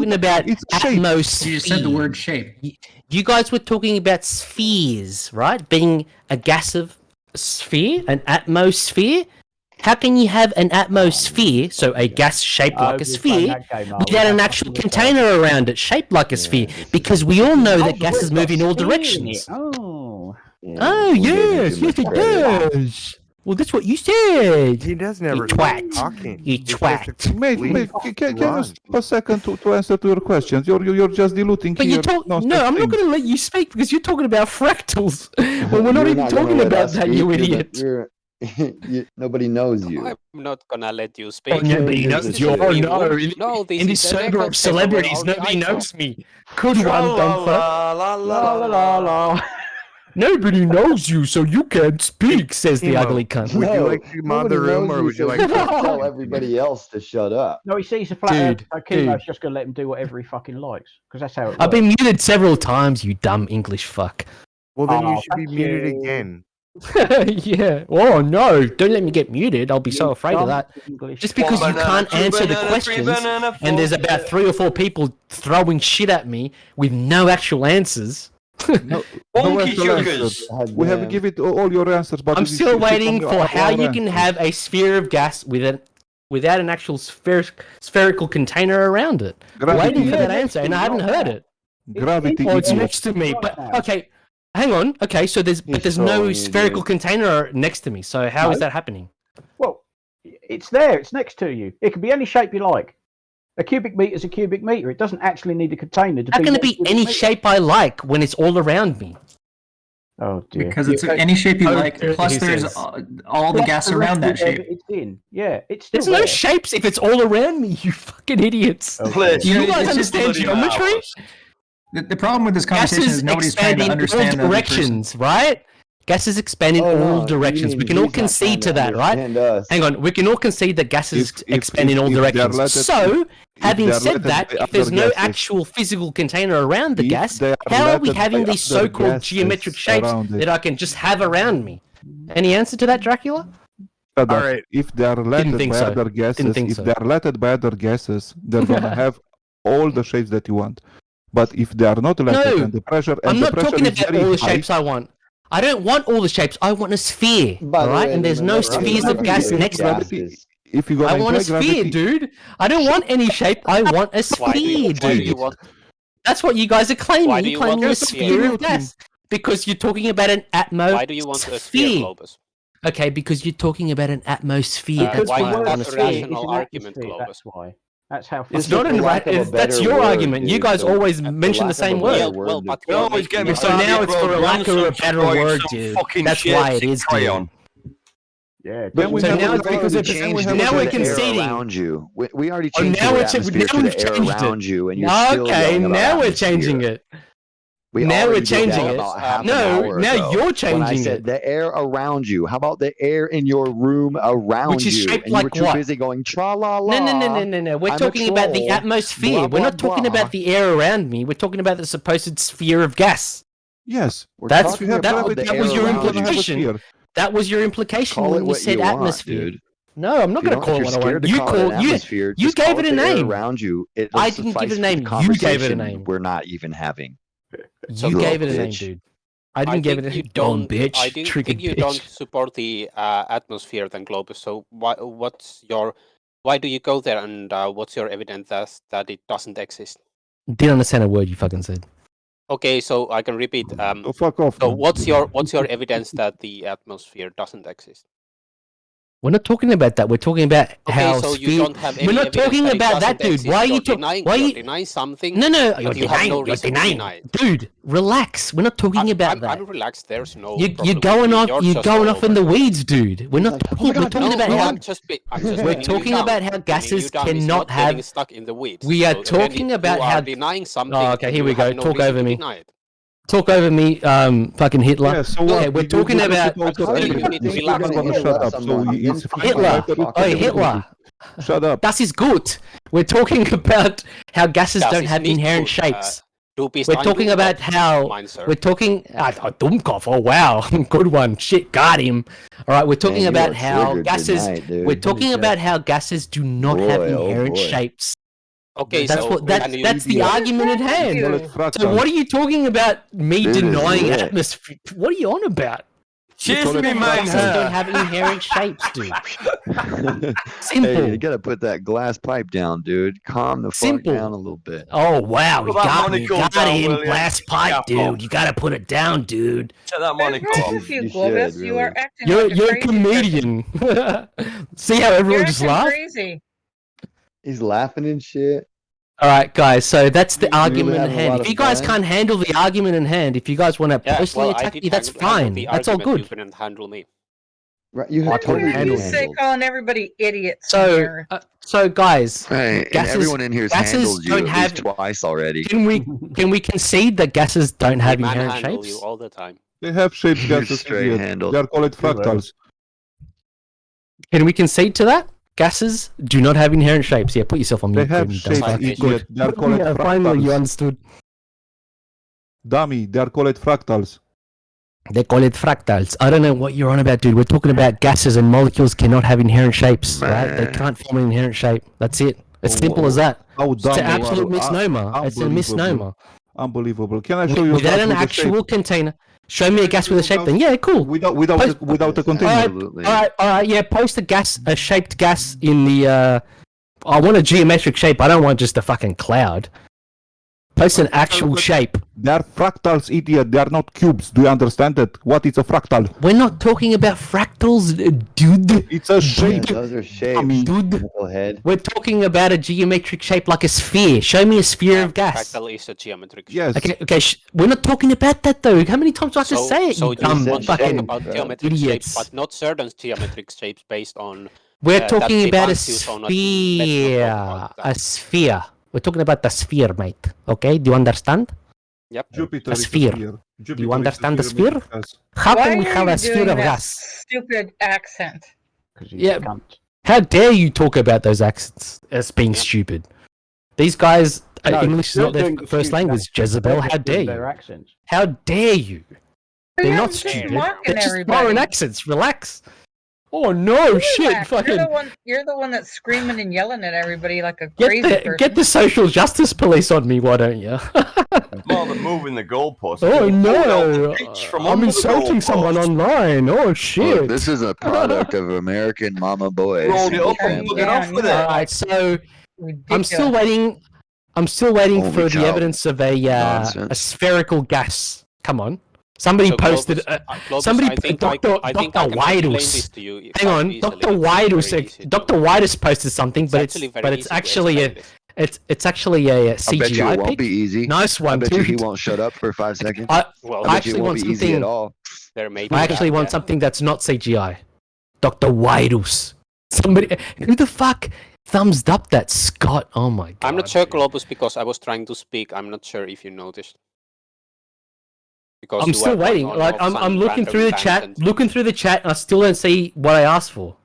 talking about atmosphere. You said the word shape. You guys were talking about spheres, right? Being a gas of sphere, an atmosphere. How can you have an atmosphere, so a gas shaped like a sphere, without an actual container around it shaped like a sphere? Because we all know that gases move in all directions. Oh, yes, it does. Well, that's what you said. He does never twat. talking. You twat. Mate, can you stop a second to answer to your questions? You're just diluting But here. you talk. No, I'm not going to let you speak because you're talking about fractals. Well, we're not even talking about that, you idiot. Nobody knows you. I'm not gonna let you speak. Oh, nobody knows you. Oh, no. In this server of celebrities, nobody knows me. Good one, Dumpher. Nobody knows you, so you can't speak, says the ugly cunt. Would you like to mod the room, or would you like to tell everybody else to shut up? No, he sees a flat earth. Chemo's just going to let him do whatever he fucking likes. Because that's how it works. I've been muted several times, you dumb English fuck. Well, then you should be muted again. Yeah. Oh, no. Don't let me get muted. I'll be so afraid of that. Just because you can't answer the questions, and there's about 3 or 4 people throwing shit at me with no actual answers. No answers. We have given all your answers, but I'm still waiting for how you can have a sphere of gas without an actual spherical container around it. I'm waiting for that answer, and I haven't heard it. Gravity. Oh, it's next to me. But okay, hang on. Okay, so there's no spherical container next to me. So how is that happening? Well, it's there. It's next to you. It can be any shape you like. A cubic meter is a cubic meter. It doesn't actually need a container. How can it be any shape I like when it's all around me? Oh dear. Because it's any shape you like. Plus, there's all the gas around that shape. It's in. Yeah, it's still There's no shapes if it's all around me. You fucking idiots. Okay. You guys understand geometry? The problem with this conversation is nobody's trying to understand all directions, right? Gases expand in all directions. We can all concede to that, right? Hang on, we can all concede that gases expand in all directions. So, having said that, if there's no actual physical container around the gas, how are we having these so-called geometric shapes that I can just have around me? Any answer to that, Dracula? All right. If they are related by other gases, they're gonna have all the shapes that you want. But if they are not related, and the pressure I'm not talking about all the shapes I want. I don't want all the shapes. I want a sphere, right? And there's no spheres of gas next to it. I want a sphere, dude. I don't want any shape. I want a sphere, dude. That's what you guys are claiming. You're claiming a sphere of gas because you're talking about an atmosphere. Why do you want a sphere, Globus? Okay, because you're talking about an atmosphere. That's why I want a sphere. Rational argument, Globus. That's why. That's how. It's not an that's your argument. You guys always mention the same word. Well, but so now it's for a lack of a better word, dude. That's why it is. Yeah. So now it's because now we're conceding. Around you. We already changed the atmosphere to the air around you, and you're still okay, now we're changing it. Now we're changing it. No, now you're changing I said it. The air around you. How about the air in your room around you? Which is shaped and like you were too what? busy going tra la la. No. We're talking about the atmosphere. We're not talking about the air around me. We're talking about the supposed sphere of gas. Yes. That was your implication. That was your implication when you said atmosphere. No, I'm not going to call it what I want. You gave it a name. Around you. I didn't give it a name. You gave it a name. We're not even having. You gave it a name, dude. I didn't give it a name. Dumb bitch. I think you don't support the atmosphere then, Globus. So why do you go there, and what's your evidence that it doesn't exist? Didn't understand a word you fucking said. Okay, so I can repeat. Fuck off. So what's your evidence that the atmosphere doesn't exist? We're not talking about that. We're talking about how so you don't have any we're not talking about that, dude. Why are you talking? Why you're denying something? No, you're denying. Dude, relax. We're not talking about that. I'm relaxed. There's no. You're going off. You're going off in the weeds, dude. We're not. We're talking about how. We're talking about how gases cannot have. Stuck in the weeds. We are talking about how denying something. Oh, okay. Here we go. Talk over me. Talk over me, fucking Hitler. Yeah, so we're talking about Hitler. Oh, Hitler. Shut up. Das ist gut. We're talking about how gases don't have inherent shapes. We're talking about how we're talking. Dummkopf. Oh wow, good one. Shit, got him. All right, we're talking about how gases. We're talking about how gases do not have inherent shapes. Okay, That's so what that's the argument at hand. So what are you talking about? Me This is denying lit. atmosphere? What are you on about? Kiss me, man. Gases don't have inherent shapes, dude. Simple. Hey, you gotta put that glass pipe down, dude. Calm the Simple. fuck down a little bit. Oh wow, he Put that got me. monocle Got down, him. will ya? Glass pipe, Yeah, dude. You gotta put it down, dude. Shut that monocle What's off. wrong with you, You Globus? should, You are really. acting You're like a a crazy person. comedian. See how everyone You're just acting laughed? crazy. He's laughing and shit. All right, guys. So that's the You really argument at having a hand. lot If of you guys fun? can't handle the argument in hand, if you guys want to Yeah, personally well, I attack did me, that's handle fine. the That's all argument. You good. couldn't handle me. Right, you I have couldn't totally handle You it. say handled. calling everybody idiots. So, so guys, Right, and gases- everyone in here has gases handled you don't at have- least twice already. can we concede that gases don't have I inherent manhandle shapes? you all the time. They have shapes, You're gases, straight idiot. handled. They are called fractals. Can we concede to that? Gases do not have inherent shapes. Yeah, put yourself on They mute. have Grim, shapes, dumb fuck. idiot. They are called Yeah, finally you fractals. understood. Dummy, they are called fractals. They call it fractals. I don't know what you're on about, dude. We're talking about gases and molecules cannot have inherent shapes, right? They Man. can't form an inherent shape. That's it. It's simple as that. How It's dumb an you are. absolute misnomer. It's a Unbelievable. misnomer. Unbelievable. Can I show you a Without gas an with a actual shape? container. Show me a gas with a shape then. Yeah, cool. Without Post- a container. Absolutely. All right, yeah, post a shaped gas in the, I want a geometric shape. I don't want just a fucking cloud. Post an actual shape. They are fractals, idiot. They are not cubes. Do you understand that? What is a fractal? We're not talking about fractals, dude. It's a Yeah, shape. those are shapes. Dude. Knucklehead. We're talking about a geometric shape like a sphere. Show me a sphere of gas. Fractal is a geometric shape. Yes. Okay, we're not talking about that though. How many times do I have to So, say it? so you you dumb want to talk fucking about geometric idiots. shapes, but not certain geometric shapes based on. We're that talking about a defines you, so not- let's not sphere. talk about that. A sphere. We're talking about the sphere, mate. Okay, do you understand? Yep. Jupiter A is sphere. Jupiter Do you understand the is a sphere? of gas. How Why can we are have you a sphere doing of that gas? stupid accent? Yeah. Cunt. How dare you talk about those accents as being stupid? These guys, No, English is you're not their doing first stupid language, accents. Jezebel. They're How just doing dare their you? accents. How dare you? They're You're not just stupid. mocking They're just everybody. foreign accents. Relax. Oh no, shit! Relax. Fucking You're the one that's screaming and yelling at everybody like a crazy person. get the social justice police on me, why don't you? More than moving the goalpost. Oh Pulled out no! the pitch from I'm under the insulting someone goalpost. online. Oh shit! Look, this is a product of American mama boys. Rolled it up Turn and it plug it down, off with yeah. it. Alright, so I'm Ridiculous. still waiting. I'm still waiting Holy for the cow. evidence of a Nonsense. spherical gas. Come on, somebody So posted. Globus, somebody- I think Dr. I think Dr. I can explain Whitehouse. this to you Hang on, quite easily. Dr. It's Whitehouse. very easy to- Dr. Whitehouse posted something, but actually very it's easy to actually explain this. it's actually a I bet you CGI it won't pic. be easy. Nice I one, bet you he dude. won't shut up for 5 seconds. Well, I bet you actually it won't want be easy something. at all. there may be I actually that, want yeah. something that's not CGI. Dr. Whitehouse. Somebody. Who the fuck thumbs up that Scott? Oh my god. I'm not sure, dude. Globus, because I was trying to speak. I'm not sure if you noticed. Because I'm you still were going waiting. on Like off I'm some looking random through the tangent. chat, and I still don't see what I asked for.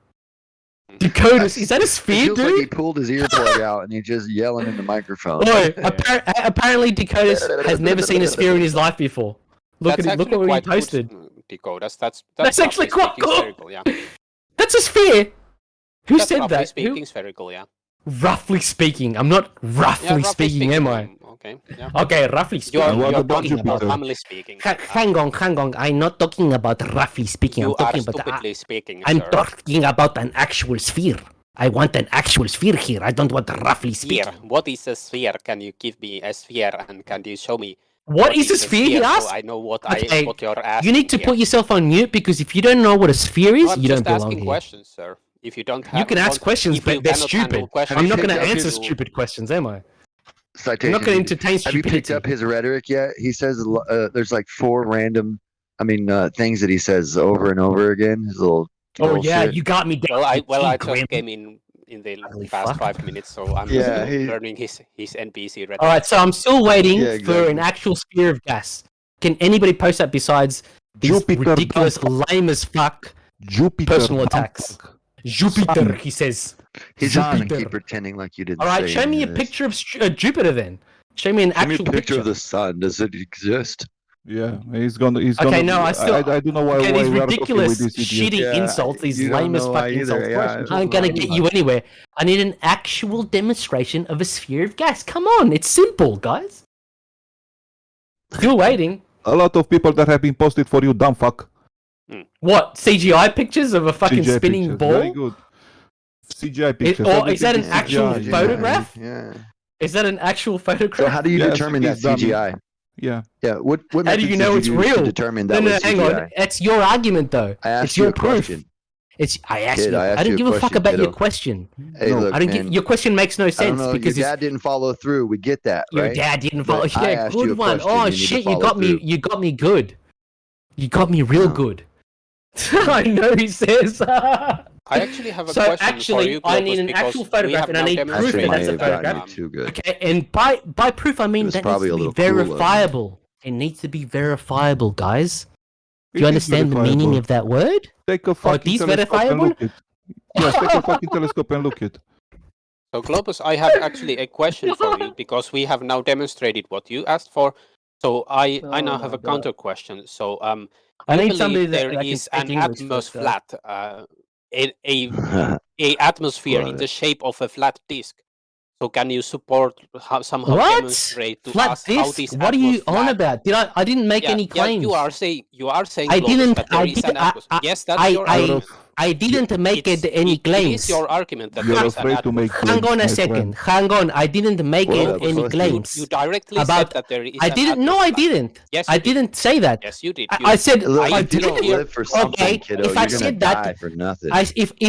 Dakotas, is that a It sphere, feels like he dude? pulled his earplug out and he's just yelling in the microphone. Boy, apparently Dakotas has never seen a sphere in his life before. Look That's at it. Look actually at what he quite good, posted. Dakotas. That's That's actually roughly quite speaking cool. spherical, yeah. That's a sphere. Who That's said roughly that? speaking Who? spherical, yeah. Roughly speaking, I'm not roughly speaking, am I? Okay, yeah. Okay, roughly You speaking. are, What you are about talking about Jupiter? family speaking. Hang on. I'm not talking about roughly speaking. You I'm talking are about. stupidly speaking, I'm sir. talking about an actual sphere. I want an actual sphere here. I don't want roughly speaking. Sphere. What is a sphere? Can you give me a sphere and can you show me What is a sphere? He so asked. I know what Okay, what you're asking. You need to here. put yourself on mute because if you don't know what a sphere is, No, I'm you don't just belong asking here. questions, sir. If you don't have You can ask want- questions, if you but they're cannot handle stupid. questions, I'm not you going to picked up answer his- stupid questions, am I? I'm Citation. not going to entertain Have you picked stupidity. up his rhetoric yet? He says there's like 4 random, things that he says over and over again. His little. Oh bullshit. yeah, you got me down. Well, I Grim. just came in the Ugly past fuck. 5 minutes, so I'm Yeah, still he- learning his NPC rhetoric. All right, so I'm still waiting Yeah, for an exactly. actual sphere of gas. Can anybody post that besides these Jupiter ridiculous, dump lame as fuck Jupiter. personal dump attacks? fuck. Jupiter, he says. He's on and Jupiter. keep pretending like you didn't. All right, say show any me a of this. picture of Jupiter then. Show me an Show me actual a picture of the sun. Does it exist? Yeah, he's gonna. Okay, no, I still. I don't know why. Okay, why these we are talking ridiculous, with this idiot. shitty Yeah, insults, these you don't lame as know fuck why either, insults, yeah. aren't gonna get you anywhere. I need an actual demonstration of a sphere of gas. Come on, it's simple, guys. Still waiting. A lot of people that have been posted for you, dumb fuck. What, CGI pictures of a fucking CGI spinning pictures, ball? Very good. CGI pictures. Or is that an everything is actual CGI, photograph? Yeah. Is that an actual photograph? So how do you Yes, determine it that is done. CGI? Yeah. Yeah. What How do methods you know did it's use to real? determine No, that no, was hang CGI? on. It's your argument, though. I asked It's you your a proof. question. I asked Kid, you. I asked I don't you a give a fuck question, about your kiddo. question. Hey, look, I don't man. your question makes no I don't sense know. because Your dad didn't follow through. We get that, your right? dad didn't But follow. I Yeah, asked you good a one. question, Oh you need to shit, you follow got me. through. You got me good. You got me real good. I know he says. I actually have a So question actually, for you, I Globus, need an because actual we photograph, have and I now need proof Actually, that might that's a have gotten photograph. me too good. Okay, and by proof I mean was that needs probably to a be little cruel of me. verifiable. It needs to be verifiable, guys. Do you It is understand the meaning verifiable. of that word? Take a fucking these telescope and verifiable? look it. Yes, take a fucking telescope and look it. So, Globus, I have actually a question for you because we have now demonstrated what you asked for. So I now have a counter question. So I you need believe somebody that there can is speak an English atmos first, though. flat, a atmosphere in the shape of a flat disk. So can you somehow What? demonstrate to Flat us how disc? this What are you atmos on flat? about? I didn't make any claims. You are saying I Globus, didn't. that there is an atmosphere. Yes, that's your argument. I didn't make any claims. It is your argument that You're there is an afraid to make atmosphere. Hang claims, on a my second. friend. Hang on. I didn't make What up, any pussy? claims. You directly about. said that there is I an didn't. No, atmos I flat. didn't. Yes, I you did. didn't say that. Yes, you did. I said. Look, I if you don't didn't. live for something, Okay, kiddo, if I you're gonna said die that, for nothing.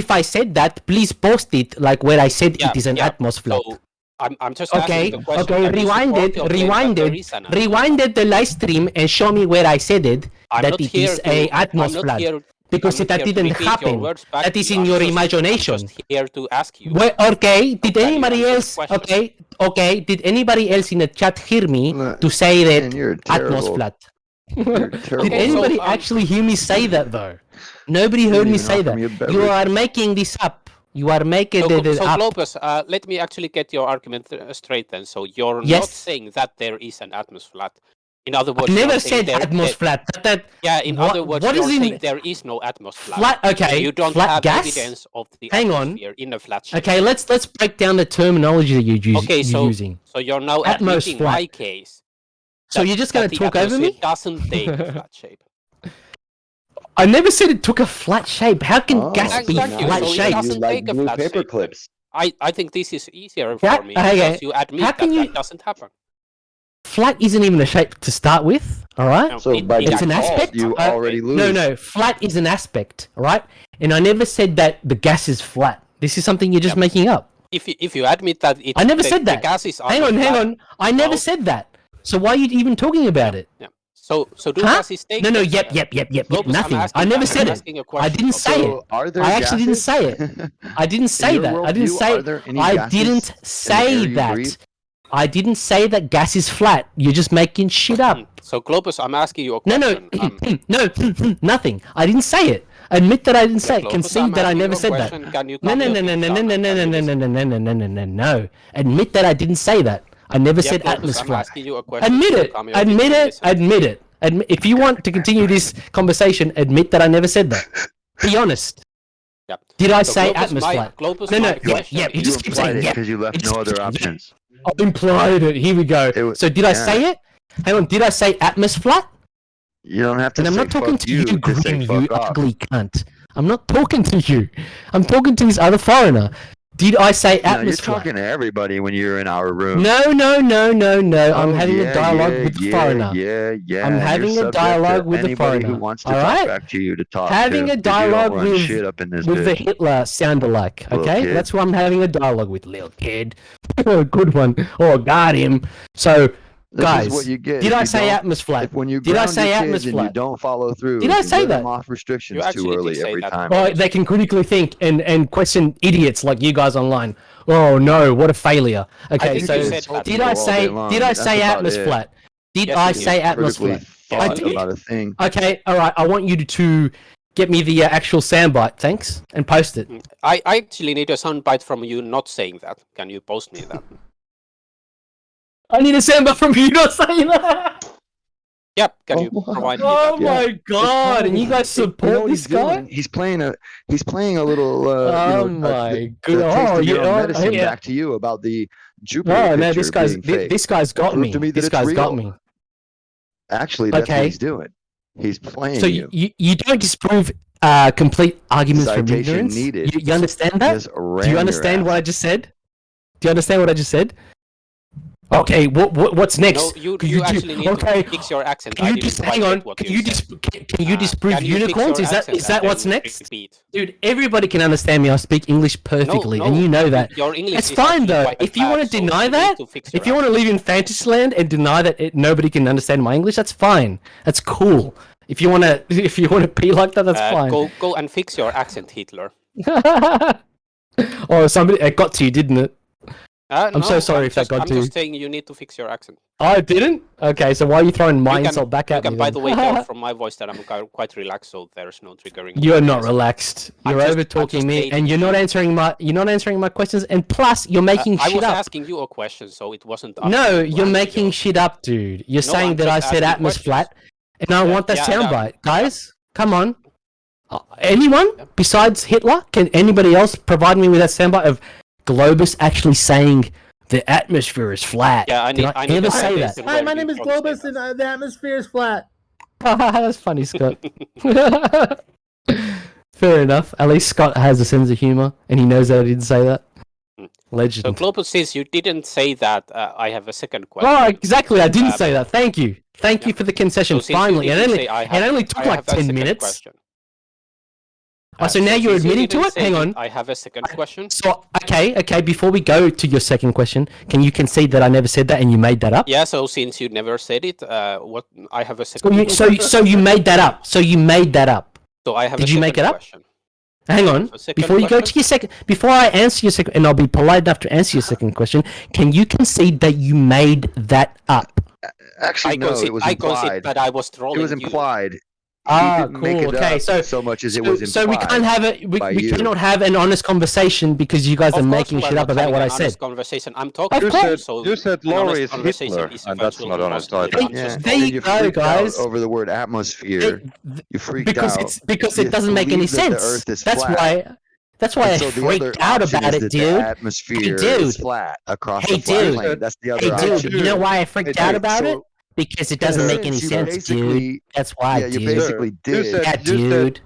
if I said that, please post it like where I said it is an atmos flat. So I'm just Okay, asking the question. okay, can you rewind support it, your claim that there is an atmos flat? rewinded the live stream and show me where I said it, I'm that not it here is to- a I'm atmos not flat. here- Because I'm that not here to didn't repeat your happen. words back That to is you. in I'm your just imagination. here to ask you. Well, okay, did can you anybody answer else, the question? okay, did anybody else in the chat hear me Look, to say that man, you're atmos terrible. flat? You're Did terrible. anybody So, actually hear me say that though? Nobody You heard didn't me even say offer that. me a You beverage. are making this up. You are making So, it up. Globus, let me actually get your argument straight then. So you're not Yes. saying that there is an atmos flat. In other I words, never you're saying said atmos flat. in what- other words, what you're is in- saying there is no atmos flat. Flat, okay, So you don't flat have gas? evidence of the Hang on. atmosphere in a flat shape. Okay, let's break down the terminology that Okay, you're using. So you're now Atmos admitting flat. my case. So you're just going that to the talk over me? atmosphere doesn't take a flat shape. I never said it took a flat shape. How can Oh, gas be Exactly, flat so it shaped? doesn't You like take a blue flat paper shape. clips. I think this is easier Yeah, for me okay. because you admit How that can you- that doesn't happen. Flat isn't even a shape to start with, all right? No, So by It's an default, aspect. you already lose. No, flat is an aspect, all right? And I never said that the gas is flat. This is something you're just Yeah. making up. If you admit that it, I never the, said that. the gases are Hang not on. flat, I never well- said that. So why are you even talking about it? Yeah. So do Huh? gases take? No, the- yep, Globus, I'm nothing. asking- I never I'm said it. asking a I question. didn't say it. So are there I actually didn't gases? say it. I didn't say your that. I didn't worldview, say. are there any I gases didn't in the say air you that. breathe? I didn't say that gas is flat. You're just making shit up. So Globus, I'm asking you a No, question. no, nothing. I didn't say it. Admit that I didn't say it. Globus, Concede I'm that I asking never you a said that. question. Can you No, calm no, your no, no, tits no, down no, and no, can no, you no, listen? no. Admit that I didn't say that. I never Yeah, said Globus, atmos I'm flat. asking you a question. Admit so it. calm your tits Admit and it. listen. Admit it. If you want to continue this conversation, admit that I never said that. Be honest. Yeah. Did I So say Globus, atmos my- flat? Globus, No, my yeah, question yeah. is- You just keep implied saying it yeah. because you left You just no keep other saying, yeah. options. I implied it. Here we go. So did I say it? Hang on. Did I say atmos flat? You don't have to And I'm say not talking fuck to you, to say Grim, you fuck off. ugly cunt. I'm not talking to you. I'm talking to this other foreigner. Did I say No, you're atmos flat? talking to everybody when you're in our room. No. I'm Oh, having yeah, a dialogue yeah, with the yeah, foreigner. Yeah. I'm and you're having a subject to dialogue with the anybody foreigner. who wants to All talk right? back to you to talk Having to, a 'cause dialogue you don't run with shit up in this the bitch. Hitler sound-alike, Little okay? kid. That's who I'm having a dialogue with, little kid. Oh, good one. Oh, got him. So, This guys, is what you get. did if I you say don't- atmos flat? If when you Did I ground say your atmos kids and you flat? don't follow through, Did I you say let that? them off restrictions You actually too early did say every that. time. Well, they can critically think and question idiots like you guys online. Oh no, what a failure. Okay, think so you said that. did I say That's about atmos it. flat? Did Yes, I you did. say atmos Critically flat? I thought did. about a thing. Okay, all right. I want you to get me the actual soundbite, thanks, and post it. I actually need a soundbite from you not saying that. Can you post me that? I need a soundbite from you not saying that. Yep. Can you provide me Oh that? my god! And you guys support this guy? He's playing a little Oh my the god! taste of your Oh, own medicine yeah. back to you about the Jupiter No, picture no, this guy's being fake. this guy's got Prove me. to me that This it's guy's got real. me. Actually, that's Okay. what he's doing. He's playing So you. you don't disprove complete arguments from Citation ignorance. needed. You understand that? Just Do ran you your understand what ass. I just said? Do you understand what I just said? Okay, what's next? No, you Can actually need okay. to fix your accent. Can I you didn't just quite hang get on? what Can you you said. can you disprove Can you fix unicorns? your Is that accent is that and what's then next? repeat? Dude, everybody can understand me. I speak English perfectly, and no, you know that. Your English It's is fine actually though. quite If you want bad, to so deny you need that, to fix your if you want to live in Fantasyland and deny that nobody can understand my English, that's fine. That's cool. If you want to be like that, that's fine. Go and fix your accent, Hitler. Oh, somebody it got to you, didn't it? I'm so sorry if that got I'm to you. just saying you need to fix your accent. Oh, it didn't? Okay, so why are you throwing my insult back at you me? can, by then? the way, tell from my voice that I'm quite relaxed, so there's no triggering. You're not relaxed. You're over talking me, stating and you're not answering my questions. And plus, you're making I shit was up. asking you a question, so it wasn't. No, you're making shit up, dude. You're saying I'm that I just said asking Atmos questions. flat, and I want that yeah, soundbite, guys. Come on. Anyone besides Hitler? Can anybody else provide me with that soundbite of Globus actually saying the atmosphere is flat? Yeah, I need. Did I I need ever a say that? reason Hi, where my you name is probably say Globus, that. and the atmosphere is flat. That's funny, Scott. Fair enough. At least Scott has a sense of humor, and he knows that I didn't say that. Legend. So Globus says you didn't say that. I have a second question. Oh, exactly. I didn't say that. Thank you. Thank you for the concession. So since you Finally, didn't it say, only took I like have a 10 second minutes. question. Oh, so now you're since you admitting to didn't it? say Hang on. I have a second question. So, okay. Before we go to your second question, can you concede that I never said that and you made that up? Yeah. So since you never said it, what I have a second. So you made that up. So you made that up. So I have. Did a you make second it up? question. Hang on. Before you go to your second, before I answer your second, and I'll be polite enough to answer your second question, can you concede that you made that up? Actually, no, it was I implied. concede that I was trolling It was you. implied. Ah, didn't make cool. it Okay, up so much as it was implied. So we can't have it. We by you. cannot have an honest conversation because you guys Of are course making we're shit not up about having what I an said. honest conversation. I'm talking. Of course. So You said an Laurie honest is conversation Hitler, is and that's not honest eventually either. possible. There you go, freaked guys. out over the word atmosphere. You freaked Because out. because You it doesn't make any believe that the sense. Earth is That's flat. why I And so the other freaked out option about is it, that dude. the atmosphere is dude. flat across Hey, the flat dude. plane. That's the Hey, other dude, option. you know why I freaked out about it? Because it doesn't make any You sense, dude. basically- That's why, Yeah, you dude. basically did. Yeah, dude.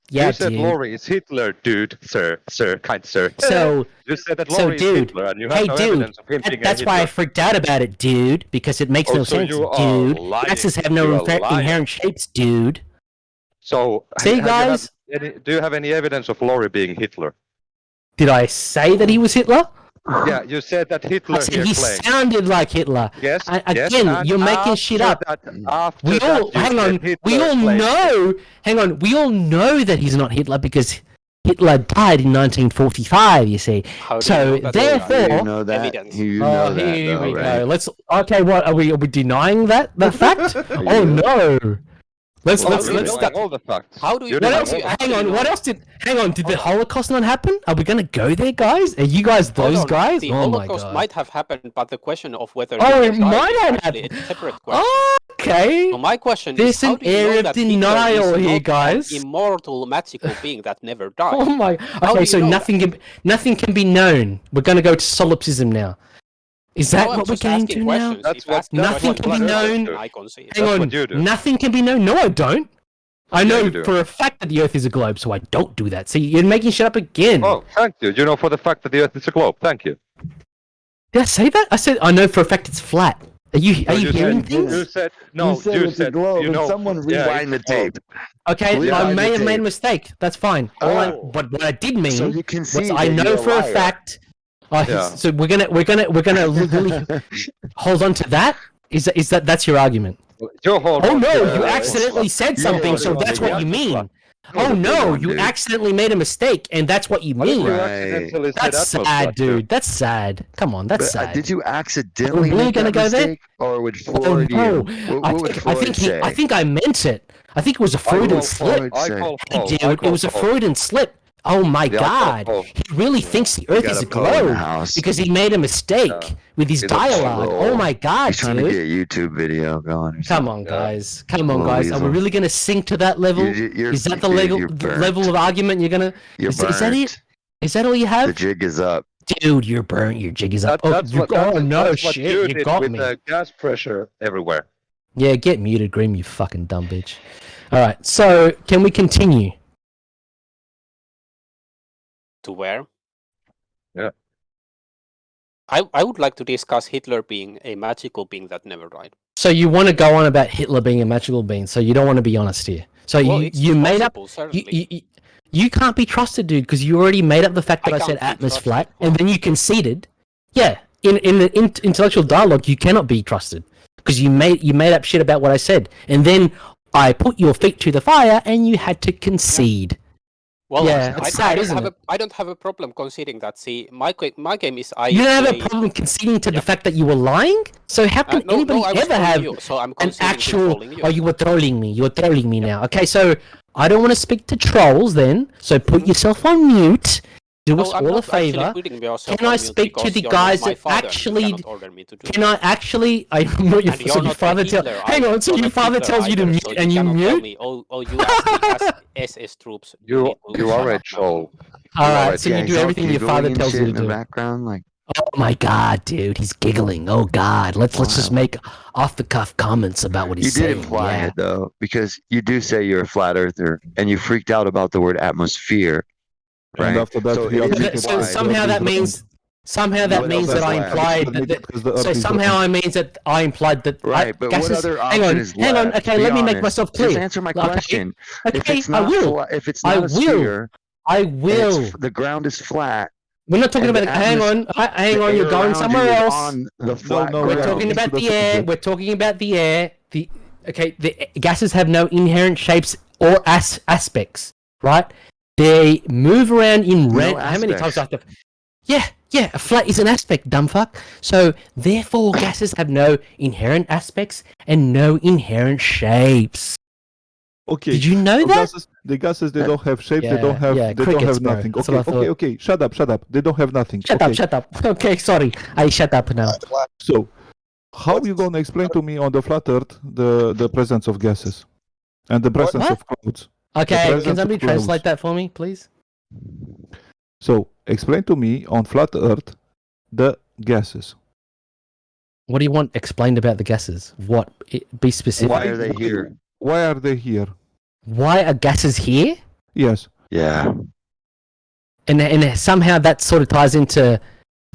Yeah, You said dude. Laurie is Hitler, dude, sir, kind sir. So, You said that so, Laurie is dude. Hitler, and you have Hey, no dude. evidence of him being That's a why I Hitler. freaked out about it, dude. Because it makes no so sense, you are dude. lying. Gases have You no are lying. inherent shapes, dude. So, See, guys? do you have any evidence of Laurie being Hitler? Did I say that he was Hitler? Yeah, you said that Hitler I said here he claimed. sounded like Hitler. Yes, Again, yes, and you're making shit up. After We that, all you hang said on. Hitler We all claimed. know. Hang on. We all know that he's not Hitler because Hitler died in 1945. You see. How do So, you know that? therefore- You know that. Evidence. You know that, here we though, go. right? Let's. Okay, what are we denying that fact? Oh no. Let's Well, let's you're let's. denying all the facts. How do you? You're What denying else? all the Hang on. What else did? Hang on. Did the Hold on. Holocaust not happen? Are we gonna go there, guys? Are you guys Hold those on, guys? The Oh my Holocaust god. might have happened, but the question of whether Oh, Hitler it died might is have actually happened. a separate question. Okay. So my question There's is, how an do you area know of that Hitler denial is here, not guys. an immortal, magical being that never died? Oh my. How do Okay, you so know nothing can be known. We're gonna go to solipsism now. Is that No, I'm what we're just getting asking to now? questions. That's If what- that's the Nothing question, can be then known. I concede. Hang That's on. what you do. Nothing can be known. No, I don't. I know you do. for a fact that the Earth is a globe, so I don't do that. See, you're making shit up again. Oh, thank you. You know for the fact that the Earth is a globe. Thank you. Did I say that? I said I know for a fact it's flat. Are you No, hearing said, things? You said no. You said it's a globe, you and know, someone yeah, rewind the it's a globe. tape. Okay, Rewind I the may have made a tape. mistake. That's fine. Oh. But what I did mean So you was concede I that know you're for a liar. fact. Yeah. So we're gonna really hold on to that. Is that's your argument? You hold Oh on no, to you it. accidentally said something, so that's what you mean. Oh no, you accidentally made a mistake, and that's what you mean. You Right. accidentally said That's atmosphere, sad, too. dude. That's sad. Come on, that's But, sad. did you accidentally really make gonna that go there? mistake, or would Oh Freud? no, What would Freud say? I think I meant it. I think it was a Freudian slip. Freud I say? call Hey, false. dude, I it call was a false. Freudian slip. Oh my Yeah, God! oh. He really thinks the Earth is a Got a Poe in the globe house. because he made a mistake with his He's a dialogue. troll. Oh my God, He's trying to dude! get a YouTube video going. Or Come something. on, guys! Come on, Little guys! Are we weasel. really gonna sink to that level? You're- Is that the you're level of argument you're gonna? You're Is that burnt. it? Is that all you The have? jig is up. Dude, you're burnt. Your jig is up. That's you what, got, that's, no that's what shit. you You did got with me. the gas pressure everywhere. Yeah, get muted, Grim. You fucking dumb bitch. All right. So, can we continue? To where? Yeah. I would like to discuss Hitler being a magical being that never died. So you want to go on about Hitler being a magical being? So you don't want to be honest here. So Well, you made up. possible, certainly. You can't be trusted, dude, because you already made up the fact that I, said can't be Atmos flat, trusted. and then you conceded. Yeah, in the intellectual dialogue, you cannot be trusted because you made up shit about what I said, and then I put your feet to the fire, and you had to concede. Well, Yeah, it's sad, isn't it? I don't have a problem conceding that. See, my game is You don't have a play- problem conceding to the Yeah. fact that you were lying. So how can No, anybody I was ever trolling have you, so I'm an conceding to actual? trolling you. Oh, you were trolling me. You're trolling me now. Okay, so I don't want to speak to trolls then. So put yourself on mute. Do No, us I'm all a not actually favor. putting myself Can on I mute speak to because the you're guys not my that father, and you actually? cannot order me to do Can I actually? I'm not your. And you're So your not father Hitler, tell. Hang I'm on. So not your father Hitler tells you to either, mute, so and you cannot tell mute. me, oh, you asked the SS troops. You need to you shut are a up now." troll. All right. Alright, So Yeah, you he's do all everything your giggly father and tells shit you to in the do. background, like Oh my God, dude, he's giggling. Oh God, let's just Wow. make off the cuff comments about what you he's did saying. imply Yeah. it though, because you do say you're a flat earther, and you freaked out about the word atmosphere, right? And after that, So he it is admitted So implied. somehow that means What means else that is I left? implied that. So somehow I means that I implied that. Right, but what gases, other hang option on, is hang on. left? Okay, Be let me make honest. myself clear. Just answer my Okay, question. If Okay, it's not I will. flat, if it's I not a will. sphere, I and will. the ground is flat. We're not talking and about. the Hang on, hang the on. You're air going around somewhere you is else. On the flat no, We're Yeah, talking that's about the the air. subject. We're talking about the air. The gases have no inherent shapes or aspects, right? They move around in No how many times aspects. after? Yeah. A flat is an aspect, dumb fuck. So therefore, gases have no inherent aspects and no inherent shapes. Okay. Did you know The that? gases, they don't have shapes. Yeah, they don't have. yeah, they crickets, don't have bro. nothing. That's what I Okay. thought. Okay. Shut up. They don't have nothing. Shut up. Okay, sorry. I shut up now. So, how you gonna explain to me on the flat Earth the presence of gases and the presence What? of clouds? Okay, presence can of somebody clouds. translate that for me, please? So, explain to me on flat Earth the gases. What do you want explained about the gases? What? Be specific. Why are they here? Why are they here? Why are gases here? Yes. Yeah. And somehow that sort of ties into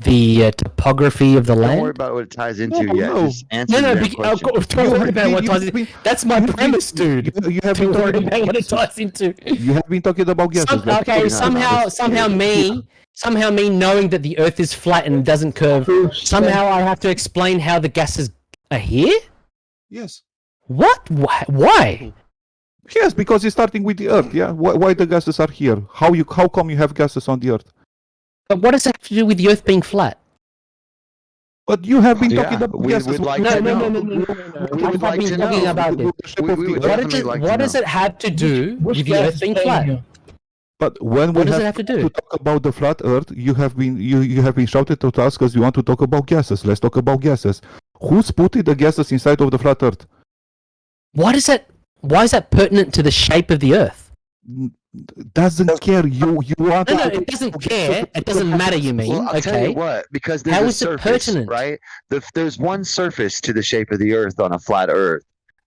the topography of the Don't worry land. about what it ties into No, yet. no. Just answer No, their don't question. worry about what it ties into. That's my premise, dude. You have been Don't worry talking about what it gases. ties into. You have been talking about gases. Let's Okay, talk about somehow me knowing that the Earth is flat and doesn't curve. Somehow I have to explain how the gases are here. Yes. What? Why? Yes, because it's starting with the Earth. Yeah. Why the gases are here? How come you have gases on the Earth? But what does that have to do with the Earth being flat? But you have been Yeah, talking about we gases. would like No. to know. I've We would like been to talking know. about it. We would definitely like to What know. does it have to do with the Earth being flat? But when What we does it have to do? talk about the flat Earth, you have been shouted to us because you want to talk about gases. Let's talk about gases. Who's putting the gases inside of the flat Earth? Why is that pertinent to the shape of the Earth? Doesn't care. You want. No, it doesn't care. It doesn't matter. You mean? Well, I'll tell Okay. you what, because there's How a is it surface, pertinent? right? There's one surface to the shape of the Earth on a flat Earth,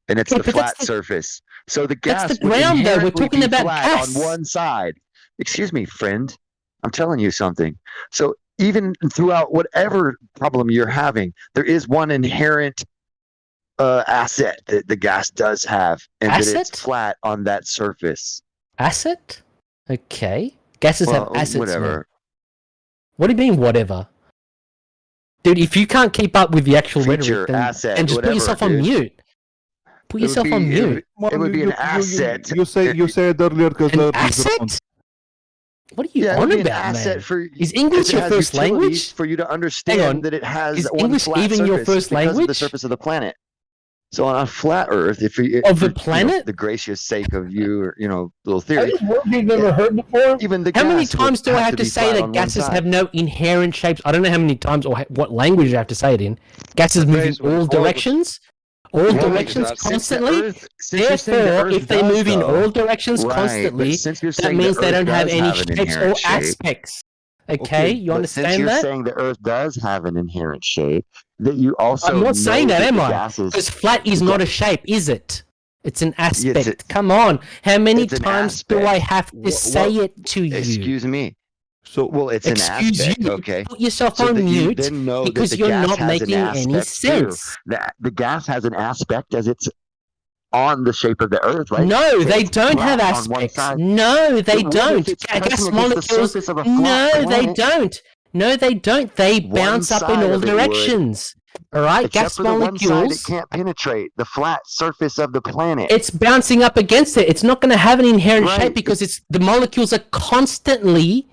and it's Yeah, the but that's flat the- surface. So the that's gas the would ground, though. We're inherently talking be about flat gas. on one side. Excuse me, friend. I'm telling you something. So even throughout whatever problem you're having, there is one inherent asset that the gas does have, and that Asset? it's flat on that surface. Asset? Okay. Gases have assets. whatever. Man. What do you mean, whatever? Dude, if you can't keep up with the actual Feature, rhetoric, then asset, and just put whatever, yourself on dude. mute. Put It would yourself be- on it mute. would- It would be an asset. You said earlier because An the Earth is round. asset? What are you Yeah, it on would be an about, asset man? for Is English it your has first utilities language? for you to Hang on. understand that it has Is one English flat even your surface first because of the language? surface of the planet. So on a flat Earth, if you Of the for, planet? the gracious sake of you, or little theory, You've never heard before. even the How many gas would times do I have to be say flat that on one gases side. have no inherent shapes? I don't know how many times or what language I have to say it in. Gases move in all directions. All directions constantly. Therefore, if they move in all directions constantly, that means they don't have any shapes or aspects. Okay, you but understand since you're that? saying the Earth does have an inherent shape, that you also I'm not saying that, am I? gases, Because flat is not a shape, is it? It's an aspect. It's Come on. How many it's an times do I have to say it to you? Excuse me. So Well, it's an Excuse aspect, you. okay? Put yourself So on that you mute then know because that the you're gas not has an making any aspect too. sense. The gas has an aspect as it's on the shape of the Earth, right? No, So they it's don't have flat on one aspects. side. No, they But what if don't. it's Gas pressing against the molecules. surface of a flat No, they planet? don't. No, they don't. They One bounce up in side all of it would. directions. All right, Except gas for the one side it molecules. can't penetrate, the flat surface of the planet. It's bouncing up against it. It's not going to have an inherent Right. shape because the molecules are constantly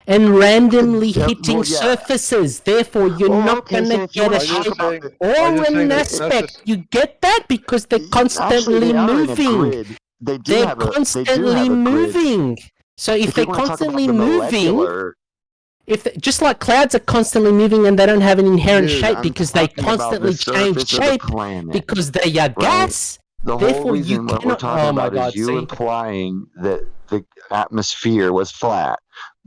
and randomly hitting surfaces. Therefore, you're not going to get a shape or an aspect. You get that? Because they're constantly moving. They're constantly moving. So if they're constantly moving, just like clouds are constantly moving and they don't have an inherent shape because they constantly change shape because they are gas. The Therefore, whole reason you what we're cannot. talking Oh my about God! is you See? implying that the atmosphere was flat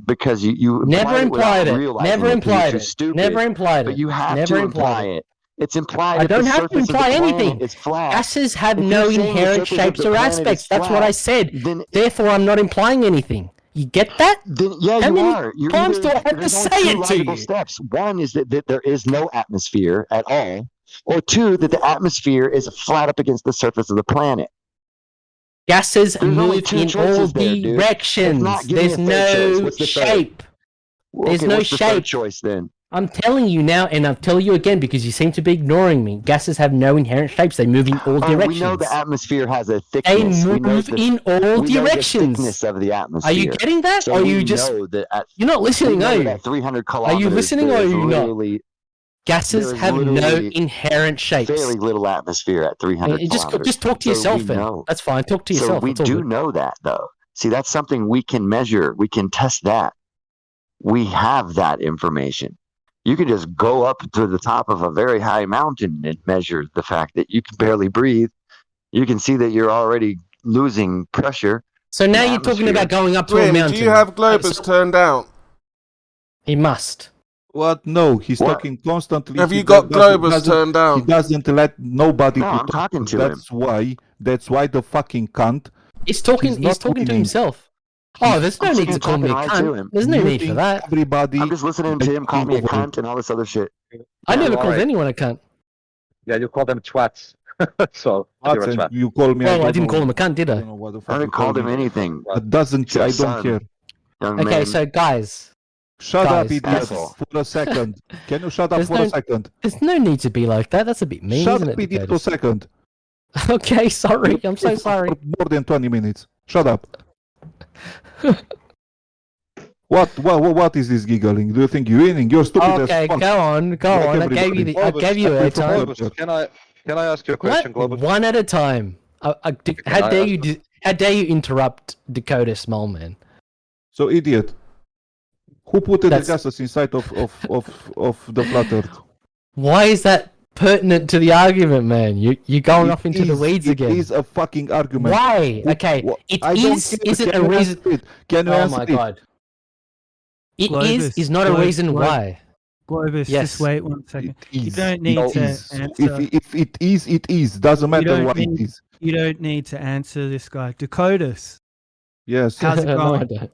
because you Never implied it. realizing Never it 'cause implied you're it. stupid. Never implied it. But you have Never to implied imply it. It's implied I that don't the have to surface of the imply planet anything. is flat. Gases have If no you're saying the inherent surface of shapes the or planet is aspects. That's what I flat, said. then Therefore, I'm not implying anything. You get that? Then yeah, How you many are. You're times do I have to there's only say two it to logical you? steps. One is that there is no atmosphere at all, or two, that the atmosphere is flat up against the surface of the planet. Gases There's only move two in all choices there, dude. directions. Not give me There's a third choice. no What's the third? shape. There's Okay, no what's the third shape. choice then? I'm telling you now, and I'll tell you again because you seem to be ignoring me. Gases have no inherent shapes. They move in all Oh, directions. we know the atmosphere has a They thickness. We know move the, in all we know the directions. thickness of the Are atmosphere. you getting that? So or are we you just know that you're not we listening, know are that you? at 300 Are kilometers, you listening or are there's you not? literally Gases there's have no literally inherent shapes. very little atmosphere at 300 kilometers. Just talk to So yourself we then. know. That's fine. Talk to So yourself. we It's all do good. know that, though. See, that's something we can measure. We can test that. We have that information. You can just go up to the top of a very high mountain and measure the fact that you can barely breathe. You can see that you're already losing pressure. So now in you're talking atmosphere. about going up to a Grim, mountain. do you have Globus turned down? He must. What? No, he's What? talking constantly. Have He you got doesn't- Globus doesn't- turned down? He doesn't let nobody No, to I'm talk. talking to That's why the fucking cunt. He's talking. He's He's not talking to winning. himself. Oh, there's no I'm need to fucking call me a talking right to cunt. him. There's no need for muting that. Everybody. I'm just listening to him call me a cunt and all this other shit. I never all called right. anyone a cunt. Yeah, you call them twats. So you're a And twat. you call me. Well, I don't didn't know- call him a cunt, did I I? don't know what the I fuck you haven't called call him me. anything. It doesn't. Your I don't son. care. Young Okay, man. so guys, Shut up, Guys, idiot, asshole. for a second. Can you shut up There's for no- a second? there's no need to be like that. That's a bit mean, Shut isn't up, it? idiot, for a Dakotas? second. Okay, sorry. I'm so For sorry. More than 20 minutes. Shut up. What is this giggling? Do you think you're winning? You're stupid Okay, as fuck. go on, go Like on. I gave you everybody. I gave you a time. Globus, can I ask you a question, What? Globus? One at a time. How dare you? How dare you interrupt Dakota Smallman? So, idiot. Who put the That's- gases inside of the flat earth? Why is that pertinent to the argument, man? You're going off into the weeds again. It is a fucking argument. Why? Okay, it I don't is. care. Is it Can a you reason? answer it? Can you Oh answer my it? god! It Globus, is not a reason why. Globus, Yes. just wait 1 second. It You is. don't need It to is. answer. If it is, it is. Doesn't matter don't what it need- is. You don't need to answer this guy. Dakotas, Yes. how's it No, I going? don't.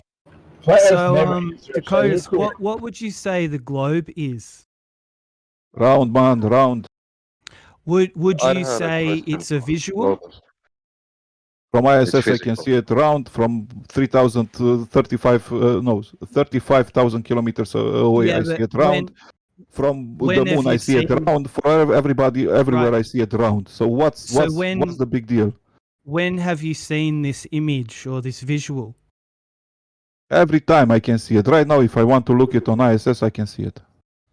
So, Dakotas, what would you say the globe is? Round, man, round. Would I you have a say question it's a for visual? Globus. From ISS, I can physical. see it round. From 35,000 kilometers away, Yeah, I see but it round. From when the have moon, you I see it seen- round. For everybody, everywhere, Right. I see it round. So what's the big deal? When have you seen this image or this visual? Every time I can see it. Right now, if I want to look it on ISS, I can see it.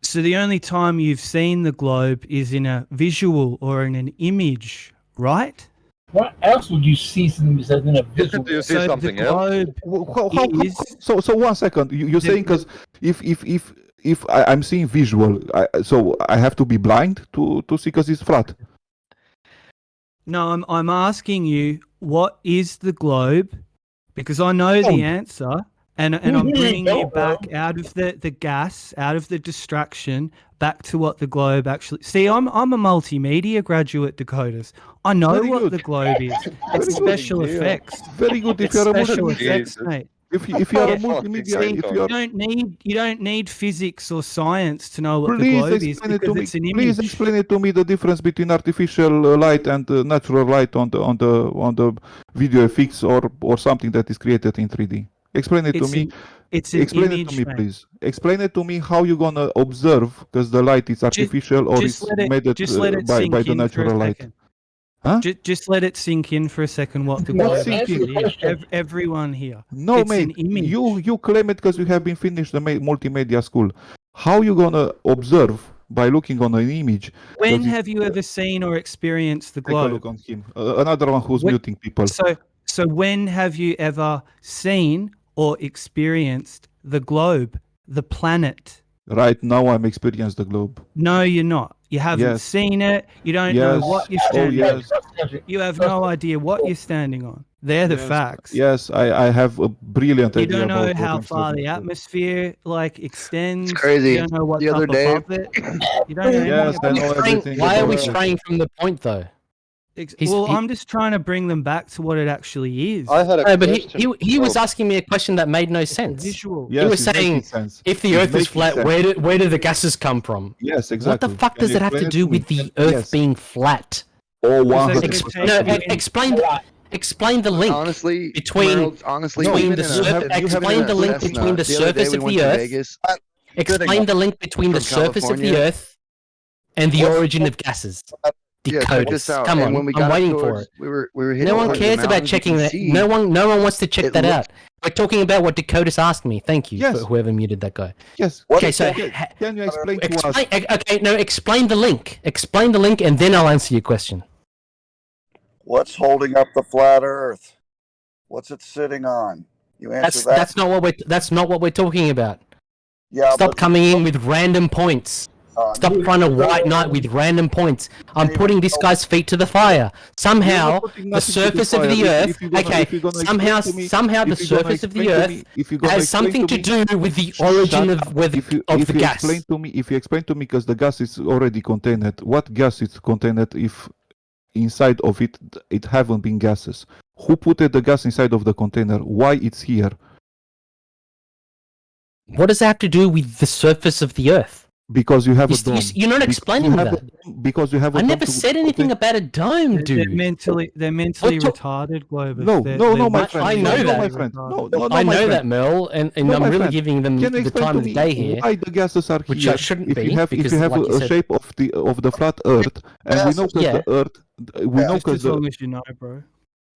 So the only time you've seen the globe is in a visual or in an image right? What else would you see in a visual? Do you see So something the else? globe is So 1 second. You're saying because if I'm seeing visual, so I have to be blind to see because it's flat. no. I'm asking you, what is the globe? Because I know the answer, and I'm bringing you back out of the gas, out of the distraction, back to what the globe actually. See, I'm a multimedia graduate, Dakotas. I know Very what good. the globe is. It's good. special effects. Very good. If It's you're a special multimedia, effects, mate. if you are a Yeah. multimedia, See, if you are, you don't need physics or science to know what the please globe is explain it to because me. it's an Please image. explain it to me the difference between artificial light and natural light on the video effects or something that is created in 3D. Explain it to me. It's an Explain image, it to me, mate. please. Explain it to me how you're gonna observe because the light is artificial or just it's let it- made just let it by sink the in for a natural light. second. Huh? Just let it sink in for a second what the What globe sinking? actually is. Everyone here. No, It's mate. an image. You claim it because you have been finished the multimedia school. How you gonna observe by looking on an image? When 'Cause have you ever seen or experienced the take a look globe? on him. Another one who's muting people. So when have you ever seen or experienced the globe, the planet? Right now, I'm experiencing the globe. No, you're not. You haven't Yes. seen it. You don't know Yes. what you're Oh, standing yes. on. You have no idea what you're standing on. They're the Yes. facts. Yes, I have a brilliant You idea don't know about what how I'm far studying. the atmosphere extends. It's crazy. You don't know what's The other up day- above it. You don't know anything Yes, I about know it. everything. Why are we about it. straying from the point, though? Well, I'm just trying to bring them back to what it actually is. I had a No, but question. he was asking me a question that made no sense. Visual. Yes, he was it's making saying, sense. if the It's Earth is making flat, sense. where do the gases come from? Yes, What exactly. the fuck Can does you it have to explain do me? with the Earth Yes. being flat? Oh, Because 100%. they're No, taking- explain the link Honestly, between Merle, honestly, between even the in a- surface. even in Explain a the link Cessna, between the the other day surface we of went the to Earth. Vegas. Explain the link between the From surface of the California. Earth and the origin of gases. Yeah, check this Decodus. out. Come And on, when we I'm got up waiting for towards, it. we were hitting No one towards the cares about mountains, you checking can that. see No one wants to check it that looks- out. We're talking about what Decodus asked me. Thank you Yes. for whoever muted that guy. Yes. Okay, so Can you explain to us? okay, no, explain the link. Explain the link, and then I'll answer your question. What's holding up the flat Earth? What's it sitting on? You answer that. That's not what we're talking about. Yeah, Stop but coming in with random points. Stop trying to white knight with random points. I'm putting this guy's feet to the fire. Somehow, You're not putting the nothing to the surface of fire. the If Earth. you're gonna- Okay, if you're gonna somehow, explain to me- somehow the if you're gonna surface of the explain to Earth me- if you're gonna has explain something to to me- do with the origin Shut of up. where the, If you gas. explain to me, if you explain to me, because the gas is already contained, what gas is contained if inside of it haven't been gases? Who put the gas inside of the container? Why it's here? What does that have to do with the surface of the Earth? Because you have a dome. You're not explaining you have that. Because you have a I dome never to said anything contain- about a dome, They're dude. mentally retarded, Globus. No, They're- no, they're my much friend. I more know no, that. my friend. retarded. No, I my know friend. that, Mel, and No, I'm my really friend. giving them Can you the explain time to of the me day here. why the gases are Which here? I shouldn't if be, you have because a like you said- shape of the flat Earth, and we know because Yeah. the Earth, we know Just because as the. long as you know, bro.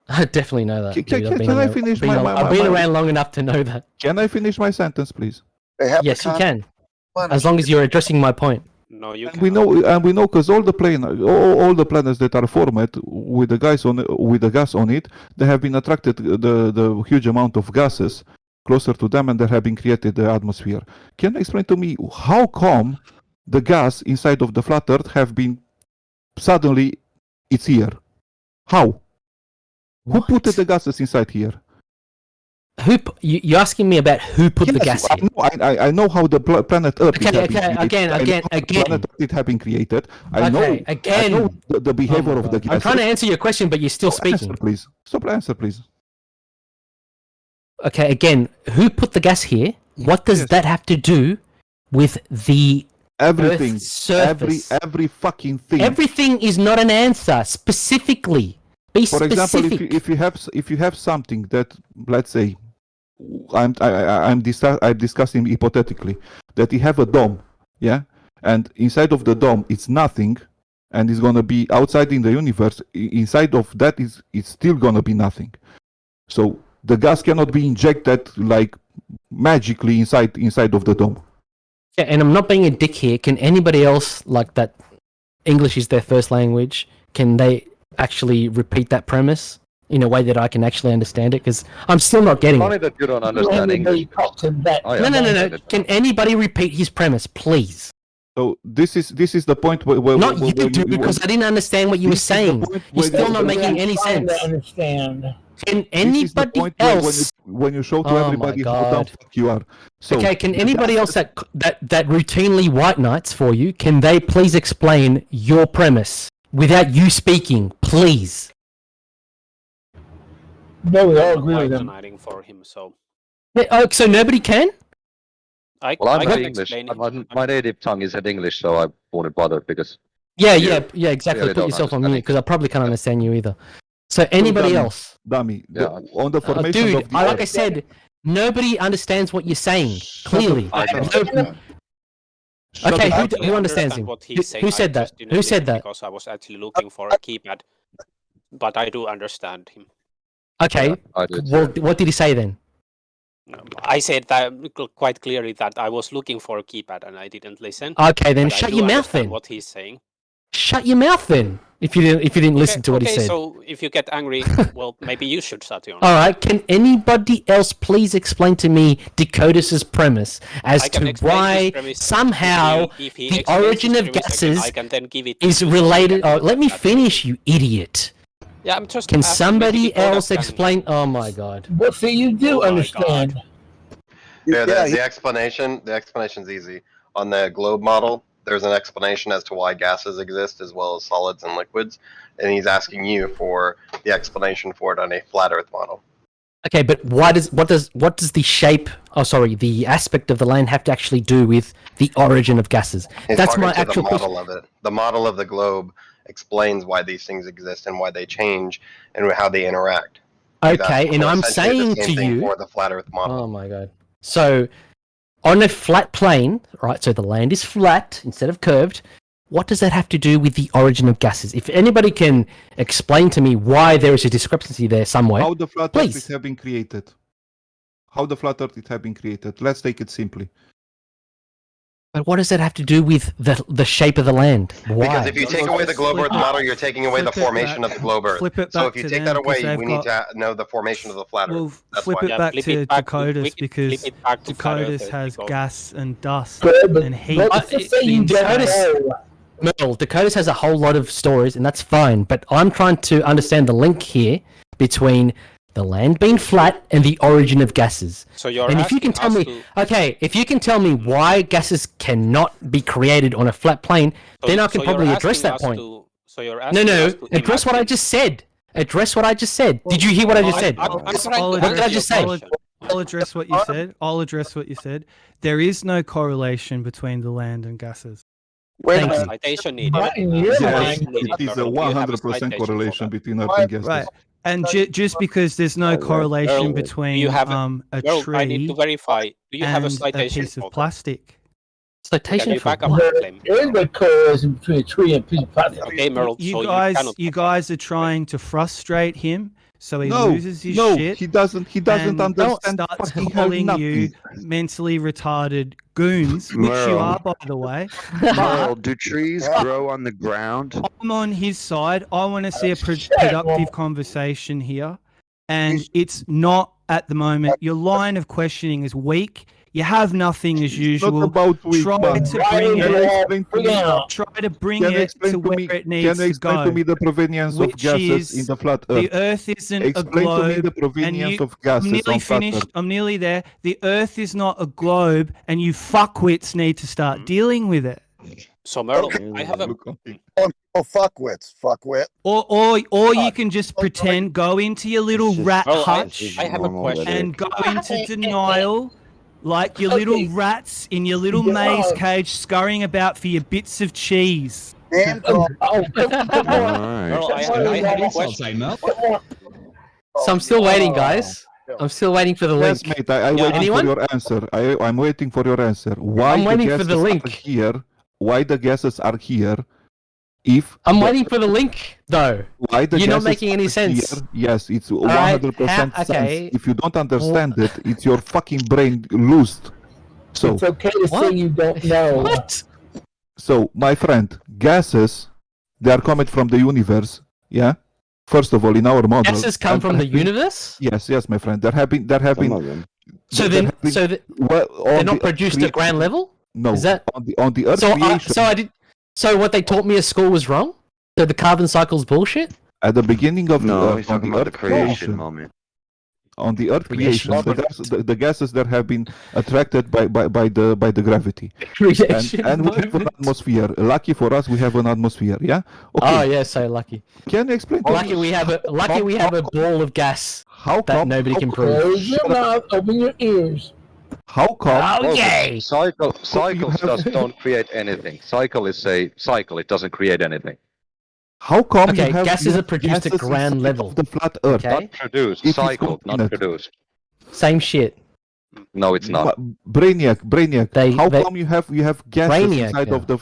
I definitely know that. Can- dude. I've can- been can I around- finish been my- al- my- I've been my- around long enough to know that. Can I finish my sentence, please? they have Yes, the you can. con- As long as you're addressing my point. No, you And we know because all the planets that are formed with the gas on it, they have been attracted the huge amount of gases closer to them, and they have been created the atmosphere. Can you explain to me how come the gas inside of the flat Earth have been suddenly it's here? How? Who put the gases inside here? You're asking me about who put the gas in? I know how the planet Earth Okay, has been okay, created. again. Planet Earth it have been created. I know the behavior Oh my of the God. gases. I'm trying to answer your question, but you're still Stop speaking. answer, please. Stop answer, please. Okay, again, who put the gas here? What does that have to do with the Everything, Earth's surface? every fucking thing. Everything is not an answer. Specifically, be For specific. example, if you have something that, let's say, I'm discussing hypothetically that you have a dome, yeah, and inside of the dome it's nothing, and it's gonna be outside in the universe. Inside of that it's still gonna be nothing. So the gas cannot be injected like magically inside of the dome. Yeah, and I'm not being a dick here. Can anybody else like that? English is their first language. Can they actually repeat that premise in a way that I can actually understand it? Because I'm still not getting Funny it. that you don't understand English. No. Can anybody repeat his premise, please? So this is the point where Not you do, because I didn't understand what you were saying. You're still not making any sense. Understand. Can anybody else? When you show to Oh everybody my how dumb God. fuck you are. So, Okay, can anybody else that routinely white knights for you, can they please explain your premise without you speaking, please? No, we all agree I'm with them. denying for him, so Oh, so nobody can? Well, I I'm can English. explain My native tongue is English, so I won't bother because. Yeah, you exactly. really Put don't yourself on understand mute because I probably can't understand you either. So anybody else? Dummy. Yeah. On the formation Dude, of the like I said, nobody understands what you're saying. Clearly. Okay, who understands him? what he's saying. Who said I that? just didn't Who said listen that? Because I was actually looking for a keypad, but I do understand him. Okay. I did, Well, what did he say then? I said that quite clearly that I was looking for a keypad and I didn't listen. Okay, then but I shut do your mouth understand then. What he's saying. Shut your mouth then. If you didn't listen to what he said. So if you get angry, well, maybe you should shut your mouth. All right. Can anybody else please explain to me Dakotas' premise as to why somehow the origin of gases is related? Oh, let me finish, you idiot. Yeah, I'm just. Can somebody else explain? Oh my God. But see, you do understand. Yeah, the explanation's easy. On the globe model, there's an explanation as to why gases exist as well as solids and liquids, and he's asking you for the explanation for it on a flat Earth model. Okay, but what does the shape? Oh, sorry, the aspect of the land have to actually do with the origin of gases? That's my actual the model of it. The model of the globe explains why these things exist and why they change and how they interact. Okay, and I'm saying to you, for the flat Earth model. Oh my God! So, on a flat plane, right? So the land is flat instead of curved. What does that have to do with the origin of gases? If anybody can explain to me why there is a discrepancy there somewhere, how the flat please. Earth have been created. How the flat Earth have been created. Let's take it simply. But what does that have to do with the shape of the land? Why? Because if you take away the globe Earth model, you're taking away the formation of the globe Earth. So if you take that away, we need to know the formation of the flat Earth. Well, That's flip why. it back to Dakotas because Dakotas has gas and dust and heat. Dakotas has a whole lot of stories, and that's fine. But I'm trying to understand the link here between the land being flat and the origin of gases. So you're and if you can tell me, if you can tell me why gases cannot be created on a flat plane, then I can probably address that point. Address what I just said. Address what I just said. Did you hear what I just said? What did I just say? I'll address what you said. I'll address what you said. There is no correlation between the land and gases. Wait a minute. Citation needed. Yes, it is a 100% correlation between Earth and gases. Right. And just because there's no correlation between a tree I need to verify. Do you have a and citation a piece of plastic. Citation for There is no correlation between a tree and a piece of plastic. Okay, Merle, You guys are trying to frustrate him, so he loses his shit. he doesn't and understand. Starts Fucking calling nothing. you mentally retarded goons, which you are, by the way. Merle, do trees grow on the ground? I'm on his side. I want to see a productive conversation here, and it's not at the moment. Your line of questioning is weak. You have nothing as usual. About weak, try man. to bring it to where it needs Can you explain to go. to me the provenience of gases in the flat Earth? The Earth isn't explain a globe. to me the provenience of gases I'm nearly on flat finished. Earth. I'm nearly there. The Earth is not a globe, and you fuckwits need to start dealing with it. So Merle, I have a. Oh, fuckwits, fuckwit. Or you can just pretend, go into your little rat hutch I have a question. and go into denial. Like your little rats in your little maze cage scurrying about for your bits of cheese. Merle, I have a question. So I'm still waiting, guys. I'm still waiting for the link. Yes, mate. I'm waiting for your answer. I'm waiting for your answer. Why I'm waiting for gases the link. are here? Why the gases are here? I'm waiting for the link, though. Why the You're not gases making any are sense. Here? Yes, it's right, 100% okay. sense. If you don't understand it, it's your fucking brain loosed. So It's okay to say you don't know. What? So, my friend, gases, they are coming from the universe, yeah? First of all, in our model, gases come from the universe. Yes, my friend. There have been. So they're not produced at ground level. No, is that on the Earth creation? So what they taught me at school was wrong. So the carbon cycle's bullshit. At the beginning of he's talking about the creation moment. On the Earth creation, the gases that have been attracted by the gravity. And we have an atmosphere. Lucky for us, we have an atmosphere. Yeah. Okay. Oh yeah, so lucky. Can you explain? Lucky we have a ball of gas that nobody can prove. Close your mouth, open your ears. How come? Okay. Cycles don't create anything. Cycle is a cycle. It doesn't create anything. How come gases are produced at ground level? The flat Earth. Not produced. Cycle, not produced. Same shit. No, it's not. Brainiac. How come you have gases inside of the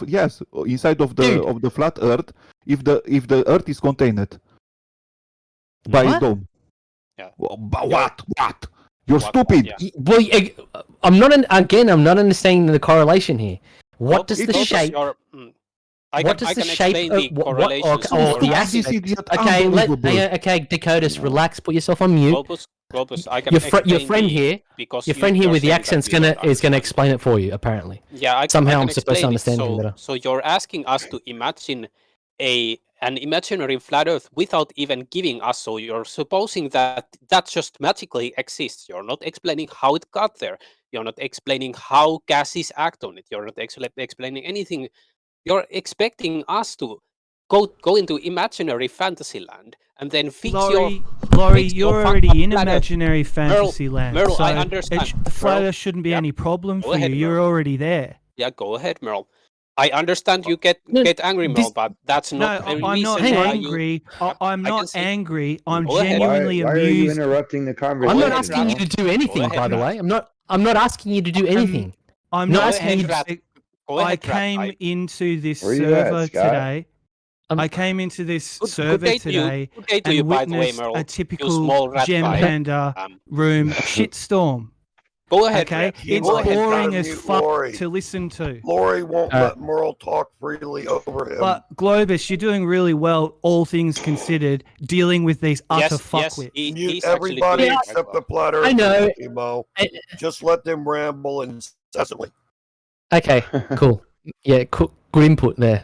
inside of the flat Earth if the Earth is contained by a dome? Yeah. What? You're stupid. Well, I'm not understanding the correlation here. What does the shape? What does the shape of the acid? Okay, Dakotas, relax. Put yourself on mute. Globus, I can your friend here with the accent's gonna explain it for you. Apparently, somehow I'm supposed to understand it better. So you're asking us to imagine an imaginary flat Earth without even giving us. So you're supposing that just magically exists. You're not explaining how it got there. You're not explaining how gases act on it. You're not explaining anything. You're expecting us to go into imaginary fantasy land and then fix Laurie, you're already in imaginary fantasy land. Merle, so I understand. The flat Earth shouldn't be any problem for you. You're already there. Yeah, go ahead, Merle. I understand you get angry, Merle, but that's not the reason I'm not angry. I'm not angry. I'm genuinely amused. Why are you interrupting the conversation? I'm not asking you to do anything, by the way. I'm not asking you to do anything. I'm not asking you to. I came into this server today. I came into this server today and witnessed a typical gem panda room shitstorm. Go ahead. Okay, it's boring as fuck to listen to. Laurie won't let Merle talk freely over him. But Globus, you're doing really well, all things considered, dealing with these utter fuckwits. Mute everybody except the platter. I know. Just let them ramble incessantly. Okay, cool. Yeah, good input there.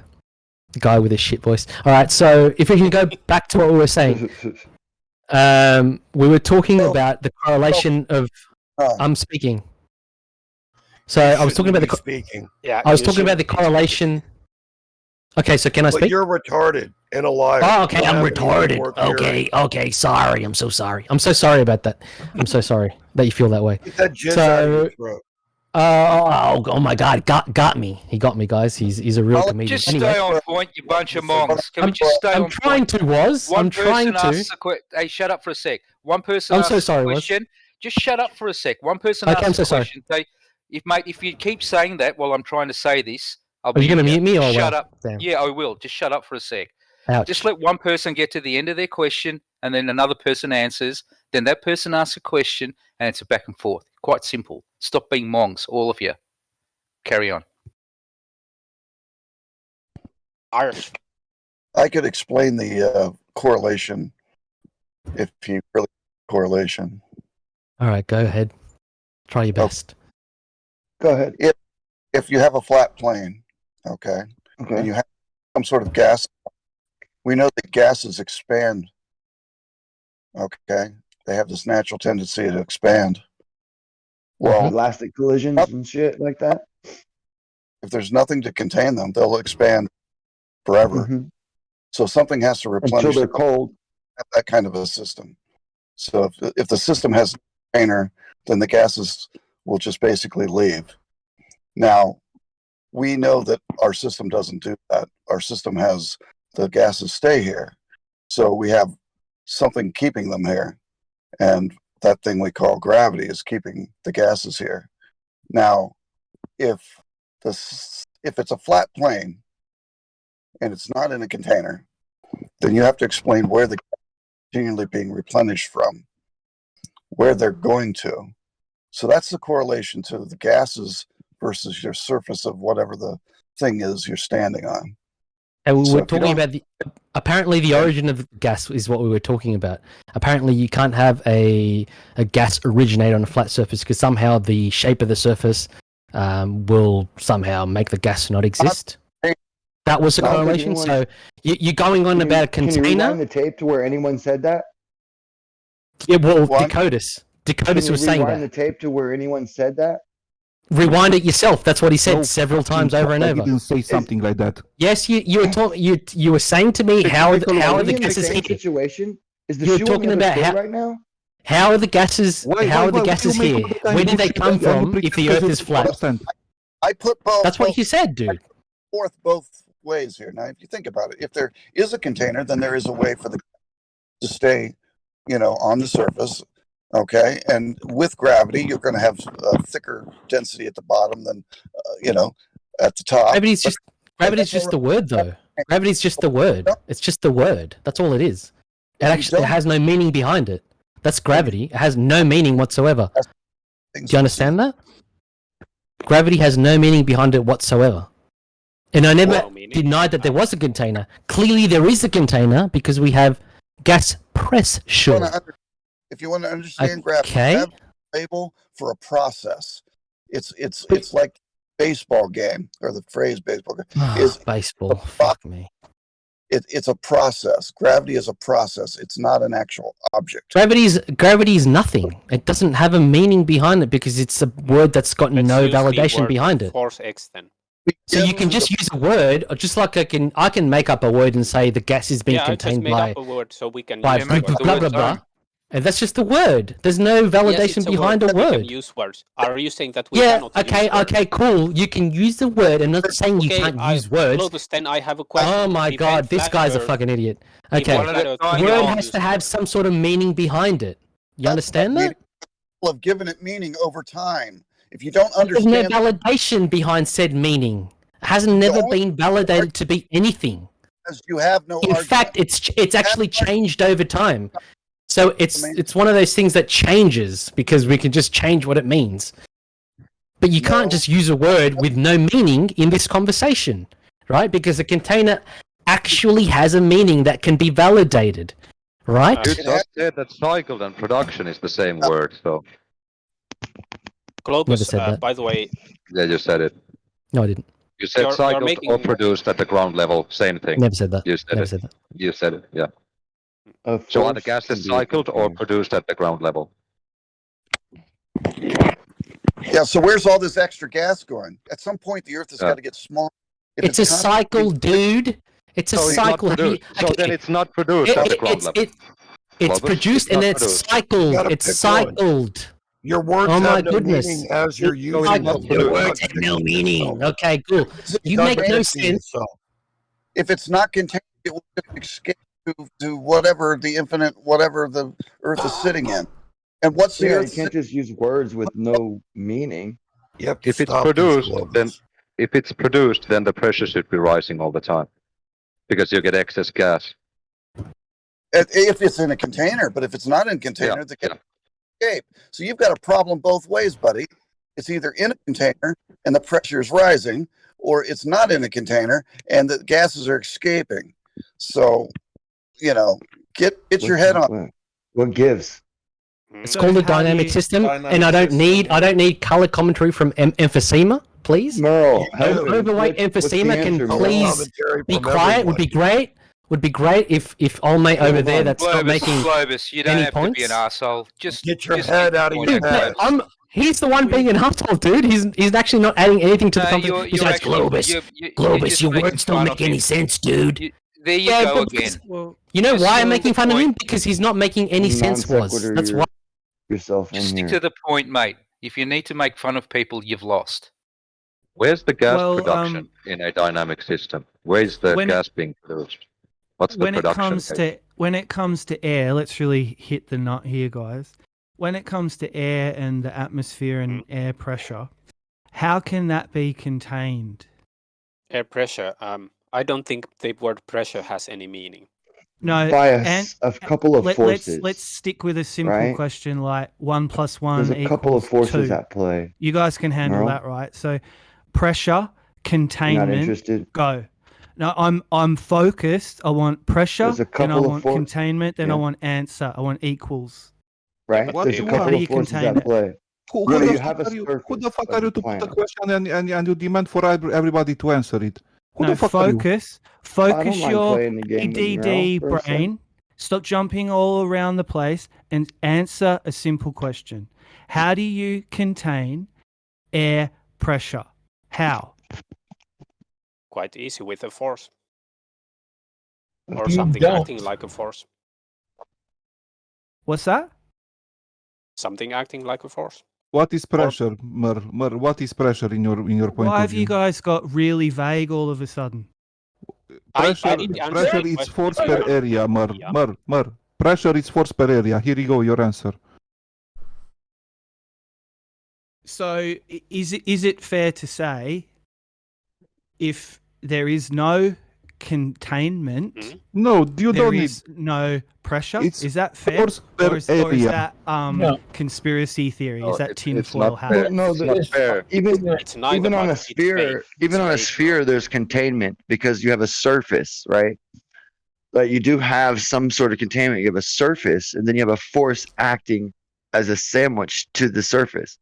The guy with his shit voice. All right, so if we can go back to what we were saying, we were talking about the correlation of. I'm speaking. So I was talking about the. Speaking. Yeah. I was talking about the correlation. Okay, so can I speak? But you're retarded and a liar. Oh, okay, I'm retarded. Okay, sorry. I'm so sorry. I'm so sorry about that. I'm so sorry that you feel that way. Get that jizz out of your throat. Oh my God, got me. He got me, guys. He's a real comedian. Just stay on point, you bunch of monks. Can we just stay on point? I'm trying to. Hey, shut up for a sec. One person asks a question. Just shut up for a sec. One person asks a question. Say, if you keep saying that while I'm trying to say this, I'll be. Are you going to mute me or shut up? Damn. Yeah, I will. Just shut up for a sec. Ouch. Just let one person get to the end of their question, and then another person answers. Then that person asks a question, and it's a back and forth. Quite simple. Stop being monks, all of you. Carry on. I could explain the correlation if you really correlation. All right, go ahead. Try your best. Go ahead. If you have a flat plane, okay, and you have some sort of gas, we know that gases expand. Okay, they have this natural tendency to expand. Well, elastic collisions and shit like that. If there's nothing to contain them, they'll expand forever. So something has to replenish until they're cold. That kind of a system. So if the system has a container, then the gases will just basically leave. Now, we know that our system doesn't do that. Our system has the gases stay here. So we have something keeping them here. And that thing we call gravity is keeping the gases here. Now, if it's a flat plane and it's not in a container, then you have to explain where the gas is continually being replenished from, where they're going to. So that's the correlation to the gases versus your surface of whatever the thing is you're standing on. And we So were if you talking don't- about apparently the origin of gas is what we were talking about. Apparently you can't have a gas originate on a flat surface because somehow the shape of the surface will somehow make the gas not exist. That was a correlation. So you're going on about a container. Can you rewind the tape to where anyone said that? Yeah, well, Dakotas was saying rewind that. the tape to where anyone said that? Rewind it yourself. That's what he said several times over and I over. didn't say something like that. Yes, you were talking. You were saying to me how are the gases here? Situation? Is the You're shoe talking on the about other how foot right now? how are the gases how are the gases here? Where did they come from if the Earth is flat? I put both. That's what you said, dude. Forth both ways here. Now, if you think about it, if there is a container, then there is a way for the to stay, on the surface. Okay, and with gravity, you're going to have a thicker density at the bottom than, at the top. Gravity's just the word, though. Gravity's just the word. It's just the word. That's all it is. It has no meaning behind it. That's gravity. It has no meaning whatsoever. Do you understand that? Gravity has no meaning behind it whatsoever. And I never denied that there was a container. Clearly, there is a container because we have gas pressure. If you want to understand gravity, label for a process. It's like baseball game, or the phrase baseball game is baseball. Fuck me. It's a process. Gravity is a process. It's not an actual object. Gravity is nothing. It doesn't have a meaning behind it because it's a word that's got no validation behind it. Force X then. So you can just use a word, or just like I can make up a word and say the gas is being contained just by make up a word so we can by use blah the word. blah blah blah. And that's just a word. There's no validation behind a We word. can use words. Are you saying that we Yeah. cannot Okay. use words? Okay. Cool. You can use the word. I'm not saying you can't use words. Globus, then I have a question. Oh my god, this guy's a fucking idiot. Okay. The word has to have some sort of meaning behind it. You understand that? People have given it meaning over time. If you don't There's understand, no validation behind said meaning. It hasn't never been validated to be anything. because you have no. In fact, it's actually changed over time. So it's one of those things that changes because we can just change what it means. But you can't just use a word with no meaning in this conversation, right? Because a container actually has a meaning that can be validated, right? You just said that cycle and production is the same word, so. Globus, by the way. Yeah, you said it. No, I didn't. You said cycled or produced at the ground level, same thing. Never said that. You said Never it. said that. You said it, yeah. So are the gases cycled or produced at the ground level? Yeah, so where's all this extra gas going? At some point, the Earth has got to get smaller. If It's a cycle, dude. It's a cycle. So then it's not produced at the ground level. It's produced and then it's cycled. It's cycled. Your words oh my have no goodness. meaning as you're using them. Your words have no meaning. Okay, cool. You make no sense. If it's not contained, it will escape to whatever the infinite, whatever the Earth is sitting in. And what's the Earth? You can't just use words with no meaning. If it's produced, then the pressure should be rising all the time because you get excess gas. If it's in a container, but if it's not in a container, the gas escape. So you've got a problem both ways, buddy. It's either in a container and the pressure is rising, or it's not in a container and the gases are escaping. So, get your head on. What gives? It's called a dynamic system, and I don't need color commentary from emphysema, please. Merle, overweight emphysema can please be quiet. Would be great. Would be great if Olmate over there that's not making Globus, you don't any have points. to be an asshole. Just get your head out of your head. He's the one being an asshole, dude. He's actually not adding anything to the conversation. He's like, Globus, your words don't make any sense, dude. There you go again. You know why I'm making fun of him? Because he's not making any sense. That's why. Yourself in Stick to the point, mate. If you need to make fun of people, you've lost. Where's the gas production in a dynamic system? Where's the gas being produced? What's the production? When it comes to air, let's really hit the nut here, guys. When it comes to air and the atmosphere and air pressure, how can that be contained? Air pressure. I don't think the word pressure has any meaning. No, by a couple of forces. Let's stick with a simple right? question like 1 + 1 There's a couple of forces 2. at play. You guys can handle Merle? that, right? So pressure, containment, Not interested. go. No, I'm focused. I want pressure, There's a then I couple of want for- containment, then I yeah. want answer. I want equals. Right? What There's do a you couple How do of you forces contain at it? play. Who Really, the you fuck have a are you? Who the surface fuck of are the you to put the planet. question and you demand for everybody to answer it? Who No, the fuck are you? focus. I Focus don't mind your playing the game with Meryl ADD for a sec. brain. Stop jumping all around the place and answer a simple question. How do you contain air pressure? How? Quite easy with a force. Or You something don't. acting like a force. What's that? Something acting like a force. What is pressure, Mer? What is pressure in your point Why of have view? you guys got really vague all of a sudden? Pressure, didn't answer pressure the is question, force to be per honest. area, Mer. Yeah. Mer. Pressure is force per area. Here you go, your answer. So is it fair to say if there is no containment, Mhm. No, you there don't need. is no pressure? It's Is that fair? force per Or is area. that No. conspiracy theory? No, Is that it's tinfoil not hat? fair. No, It's not fair. Even It's neither, even on but a it's sphere, fake. even It's on a fake. sphere, there's containment because you have a surface, right? But you do have some sort of containment. You have a surface, and then you have a force acting as a sandwich to the surface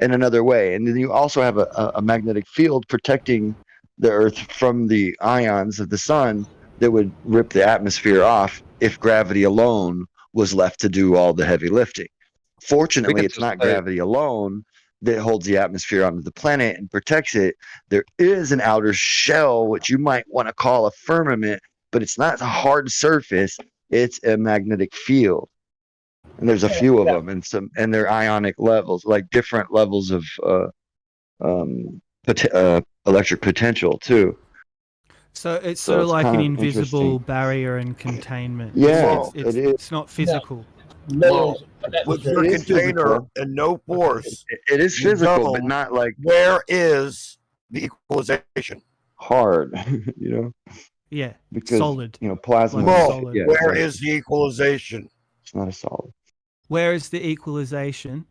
in another way. And then you also have a magnetic field protecting the Earth from the ions of the sun that would rip the atmosphere off if gravity alone was left to do all the heavy lifting. Fortunately, can it's just not say- gravity alone that holds the atmosphere onto the planet and protects it. There is an outer shell, which you might want to call a firmament, but it's not a hard surface. It's a magnetic field. And there's a few of them, and they're ionic levels, like different levels of electric potential too. So it's So sort of it's like an kind of invisible interesting. barrier and containment. Yeah, it's it is. it's not physical. No. With It your is container physical. and no force, It is You physical, but don't. not like where is the equalization? hard, you know, Yeah, because solid. plasma. Like Mo, solid. Yeah, where exactly. is the equalization? It's not a solid. Where is the equalization?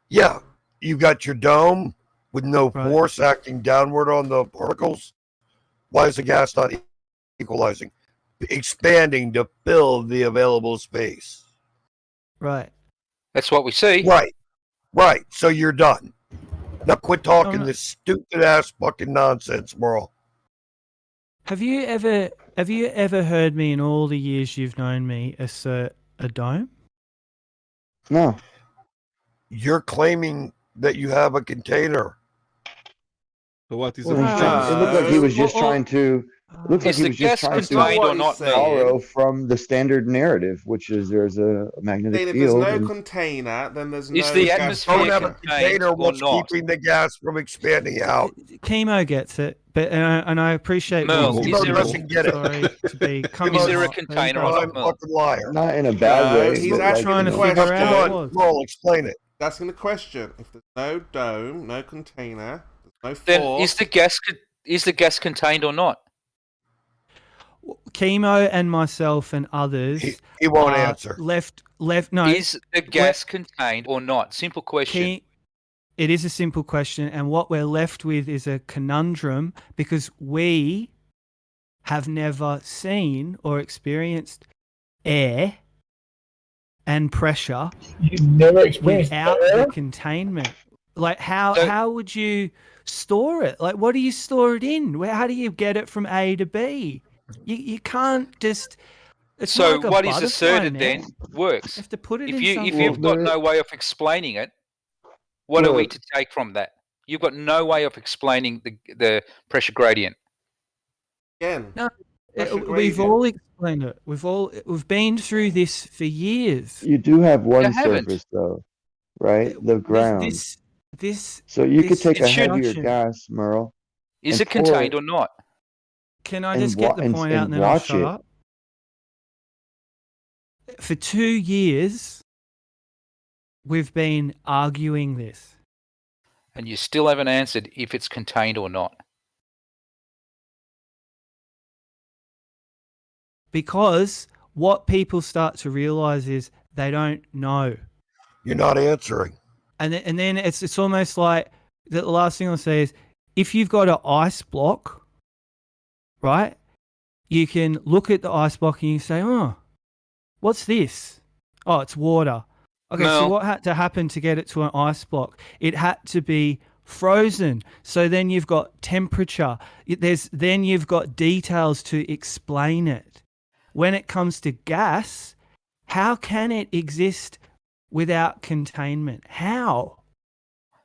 Yeah, you got your dome with no Right. force acting downward on the particles. Why is the gas not equalizing? Expanding to fill the available space. Right. That's what we see. Right. So you're done. Now quit talking no. this stupid ass fucking nonsense, Merle. Have you ever heard me in all the years you've known me assert a dome? No. You're claiming that you have a container. So what is Well, the it looked like he was just trying to. Looks like Is he the was just gas trying to contained or not? borrow from the standard narrative, which is there's a magnetic If there's field. no and- container, then there's Is no the gas. atmosphere Don't have a contained container. or What's not? keeping the gas from expanding out? Chemo gets it, but and I appreciate. Merle, being Chemo is there doesn't get it. sorry to be coming Is there a off, but you container guys- or I'm not, Merle? fucking liar. Not in a bad No, way. he's but asking trying the to figure question. out Come what on, was. Merle, explain it. Asking the question. If there's no dome, no container, there's no Then force. is the gas contained or not? Chemo and myself and others. He won't are answer. Left. No. Is the gas contained or not? Simple question. It is a simple question, and what we're left with is a conundrum because we have never seen or experienced air and pressure You never experienced without air? the containment. Like So- how would you store it? Like what do you store it in? How do you get it from A to B? You can't just. It's So not like a what is butterfly asserted net. then works. You have to put it If in you something. if you've got Well, no way of explaining it, what are we Look. to take from that? You've got no way of explaining the pressure gradient. Again. No, pressure we've gradient. all explained it. We've been through this for years. You do have one You haven't. surface though, right? The ground. This. So you could this take a should- heavier gas, Merle. Is And it contained pour or not? Can I and just get wa- the and- point out and and then I'll watch shut it. up? For 2 years, we've been arguing this. And you still haven't answered if it's contained or not. Because what people start to realize is they don't know. You're not answering. And then it's almost like the last thing I'll say is if you've got an ice block right? You can look at the ice block and you say, oh, what's this? Oh, it's water. Okay, so what had to happen to get it to an ice block? It had to be frozen. So then you've got temperature. Then you've got details to explain it. When it comes to gas, how can it exist without containment? How?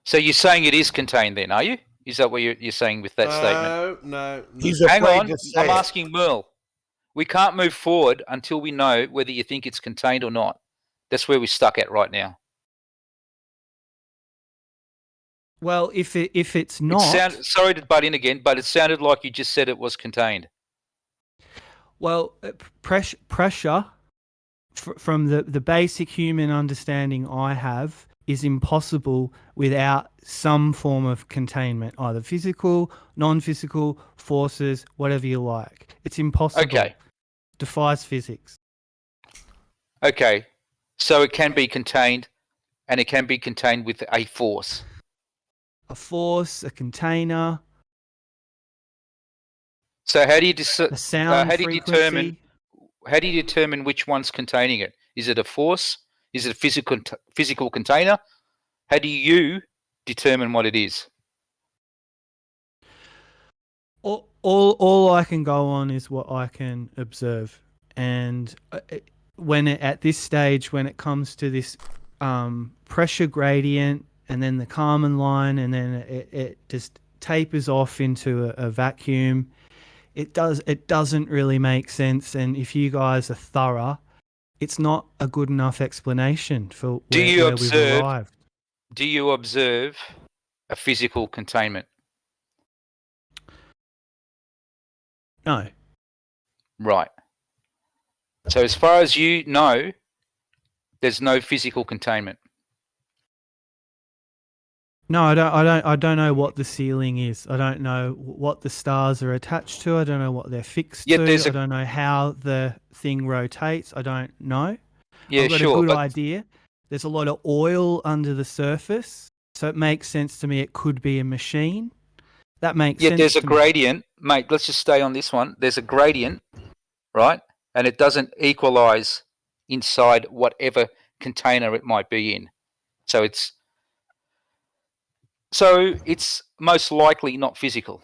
So you're saying it is contained then, are you? Is that what you're saying with that statement? No. Hang on, I'm asking Merle. We can't move forward until we know whether you think it's contained or not. That's where we're stuck at right now. Well, if it's not... sorry to butt in again, but it sounded like you just said it was contained. Well, pressure from the basic human understanding I have is impossible without some form of containment, either physical, non-physical, forces, whatever you like. It's impossible. Okay. Defies physics. Okay. So it can be contained, and it can be contained with a force. A force, a container. So how do you a sound frequency. How do you determine which one's containing it? Is it a force? Is it a physical container? How do you determine what it is? All I can go on is what I can observe, and at this stage, when it comes to this pressure gradient, and then the Kalman line, and then it just tapers off into a vacuum, it doesn't really make sense. And if you guys are thorough, it's not a good enough explanation for where we've arrived. Do you observe a physical containment? No. Right. So as far as you know, there's no physical containment. No, I don't know what the ceiling is. I don't know what the stars are attached to. I don't know what they're fixed to. I don't know how the thing rotates. I don't know. Yeah, I've got a good idea. There's a lot of oil under the surface, so it makes sense to me it could be a machine. That makes sense. Yeah, there's a gradient. Mate, let's just stay on this one. There's a gradient, right? And it doesn't equalize inside whatever container it might be in. So it's most likely not physical.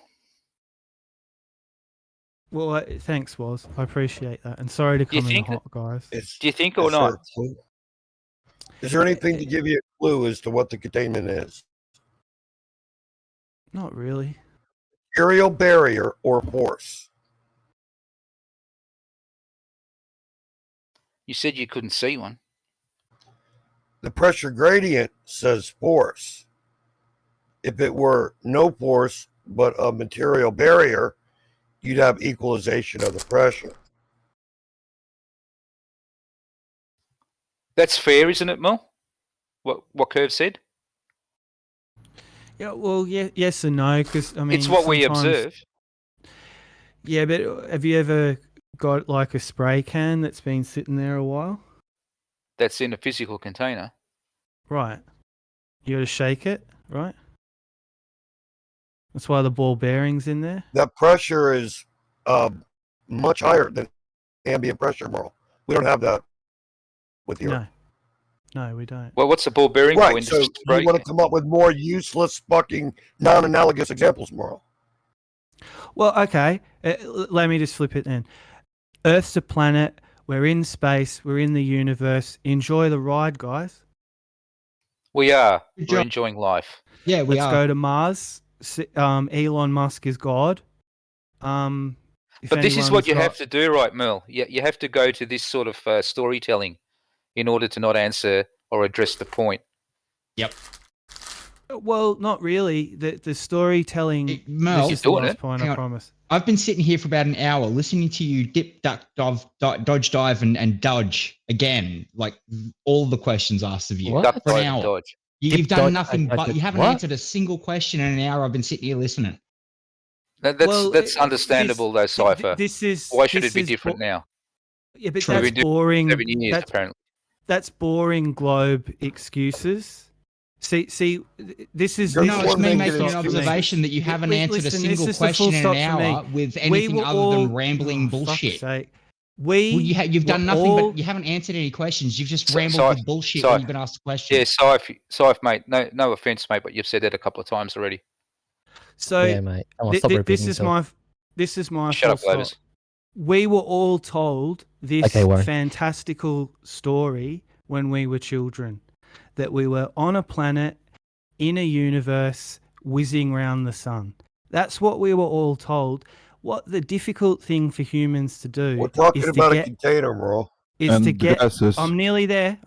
Well, thanks, Woz. I appreciate that. And sorry to come in hot, guys. Do you think or not? Is there anything to give you a clue as to what the containment is? Not really. Material barrier or force? You said you couldn't see one. The pressure gradient says force. If it were no force but a material barrier, you'd have equalization of the pressure. That's fair, isn't it, Mel? What Curve said? Yeah, well, yes and no, because I mean, it's what we observe. Yeah, but have you ever got like a spray can that's been sitting there a while? That's in a physical container. Right. You got to shake it, right? That's why the ball bearing's in there. That pressure is much higher than ambient pressure, Merle. We don't have that with you. No, we don't. Well, what's the ball bearing for? Right, so you want to come up with more useless fucking non-analogous examples, Merle. Well, okay. Let me just flip it then. Earth's a planet. We're in space. We're in the universe. Enjoy the ride, guys. We are. We're enjoying life. Yeah, Let's go to Mars. Elon Musk is God. But this is what you have to do, right, Merle? You have to go to this sort of storytelling in order to not answer or address the point. Yep. Well, not really. The storytelling. Mel, this is the last point, I promise. I've been sitting here for about an hour listening to you dip, duck, dodge, dive, and dodge again. Like all the questions asked of you What? for an hour. Dodge. You've done nothing, but you haven't answered a single question in an hour. I've been sitting here listening. That's understandable, though, Cypher. Why should it be different now? Yeah, but that's boring. 7 years, apparently. That's boring globe excuses. See, this is No, it's me thing making that an is- observation that you haven't answered Listen, a this single is the full question in an stop for me. hour with We anything were other all- than rambling oh, fuck's bullshit. sake. Well, you've done were nothing, all- but you haven't answered any questions. You've just So- rambled so- with bullshit so- when you've been asked a question. Yeah, Saif, mate. No offense, mate, but you've said that a couple of times already. So Yeah, mate. Come on, stop repeating yourself. this is my Shut up, full stop. Lotus. We were all told this Okay, Warren. fantastical story when we were children, that we were on a planet in a universe whizzing round the sun. That's what we were all told. What the difficult thing for humans to do We're talking is about to a get, container, Merle. is And to get. gases. I'm nearly there.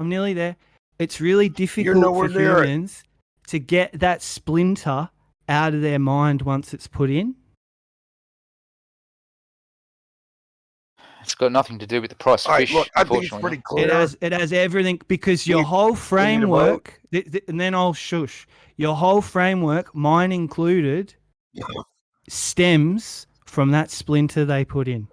It's really difficult nowhere for near it. humans to get that splinter out of their mind once it's put in. It's got nothing to do with the price of All right, fish. look, I think it's unfortunately. pretty clear. It has everything because your We- whole we need a framework, and then I'll shush. Your whole framework, mine included, stems from that splinter they put in.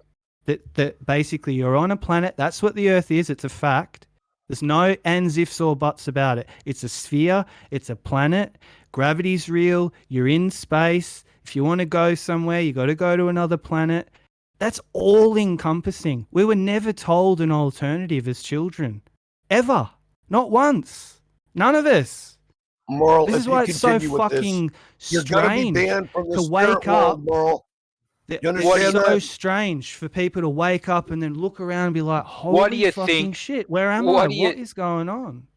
That basically you're on a planet. That's what the Earth is. It's a fact. There's no ands, ifs, or buts about it. It's a sphere. It's a planet. Gravity's real. You're in space. If you want to go somewhere, you got to go to another planet. That's all encompassing. We were never told an alternative as children. Ever. Not once. None of us. Merle, This if is you why it's so continue with this, fucking you're gonna be strange banned from the to spirit wake up. world, Merle. It's You understand so that? strange for people to wake up and then look around and be like, Why do holy you fucking think- shit, where am why I? do you- What is going on?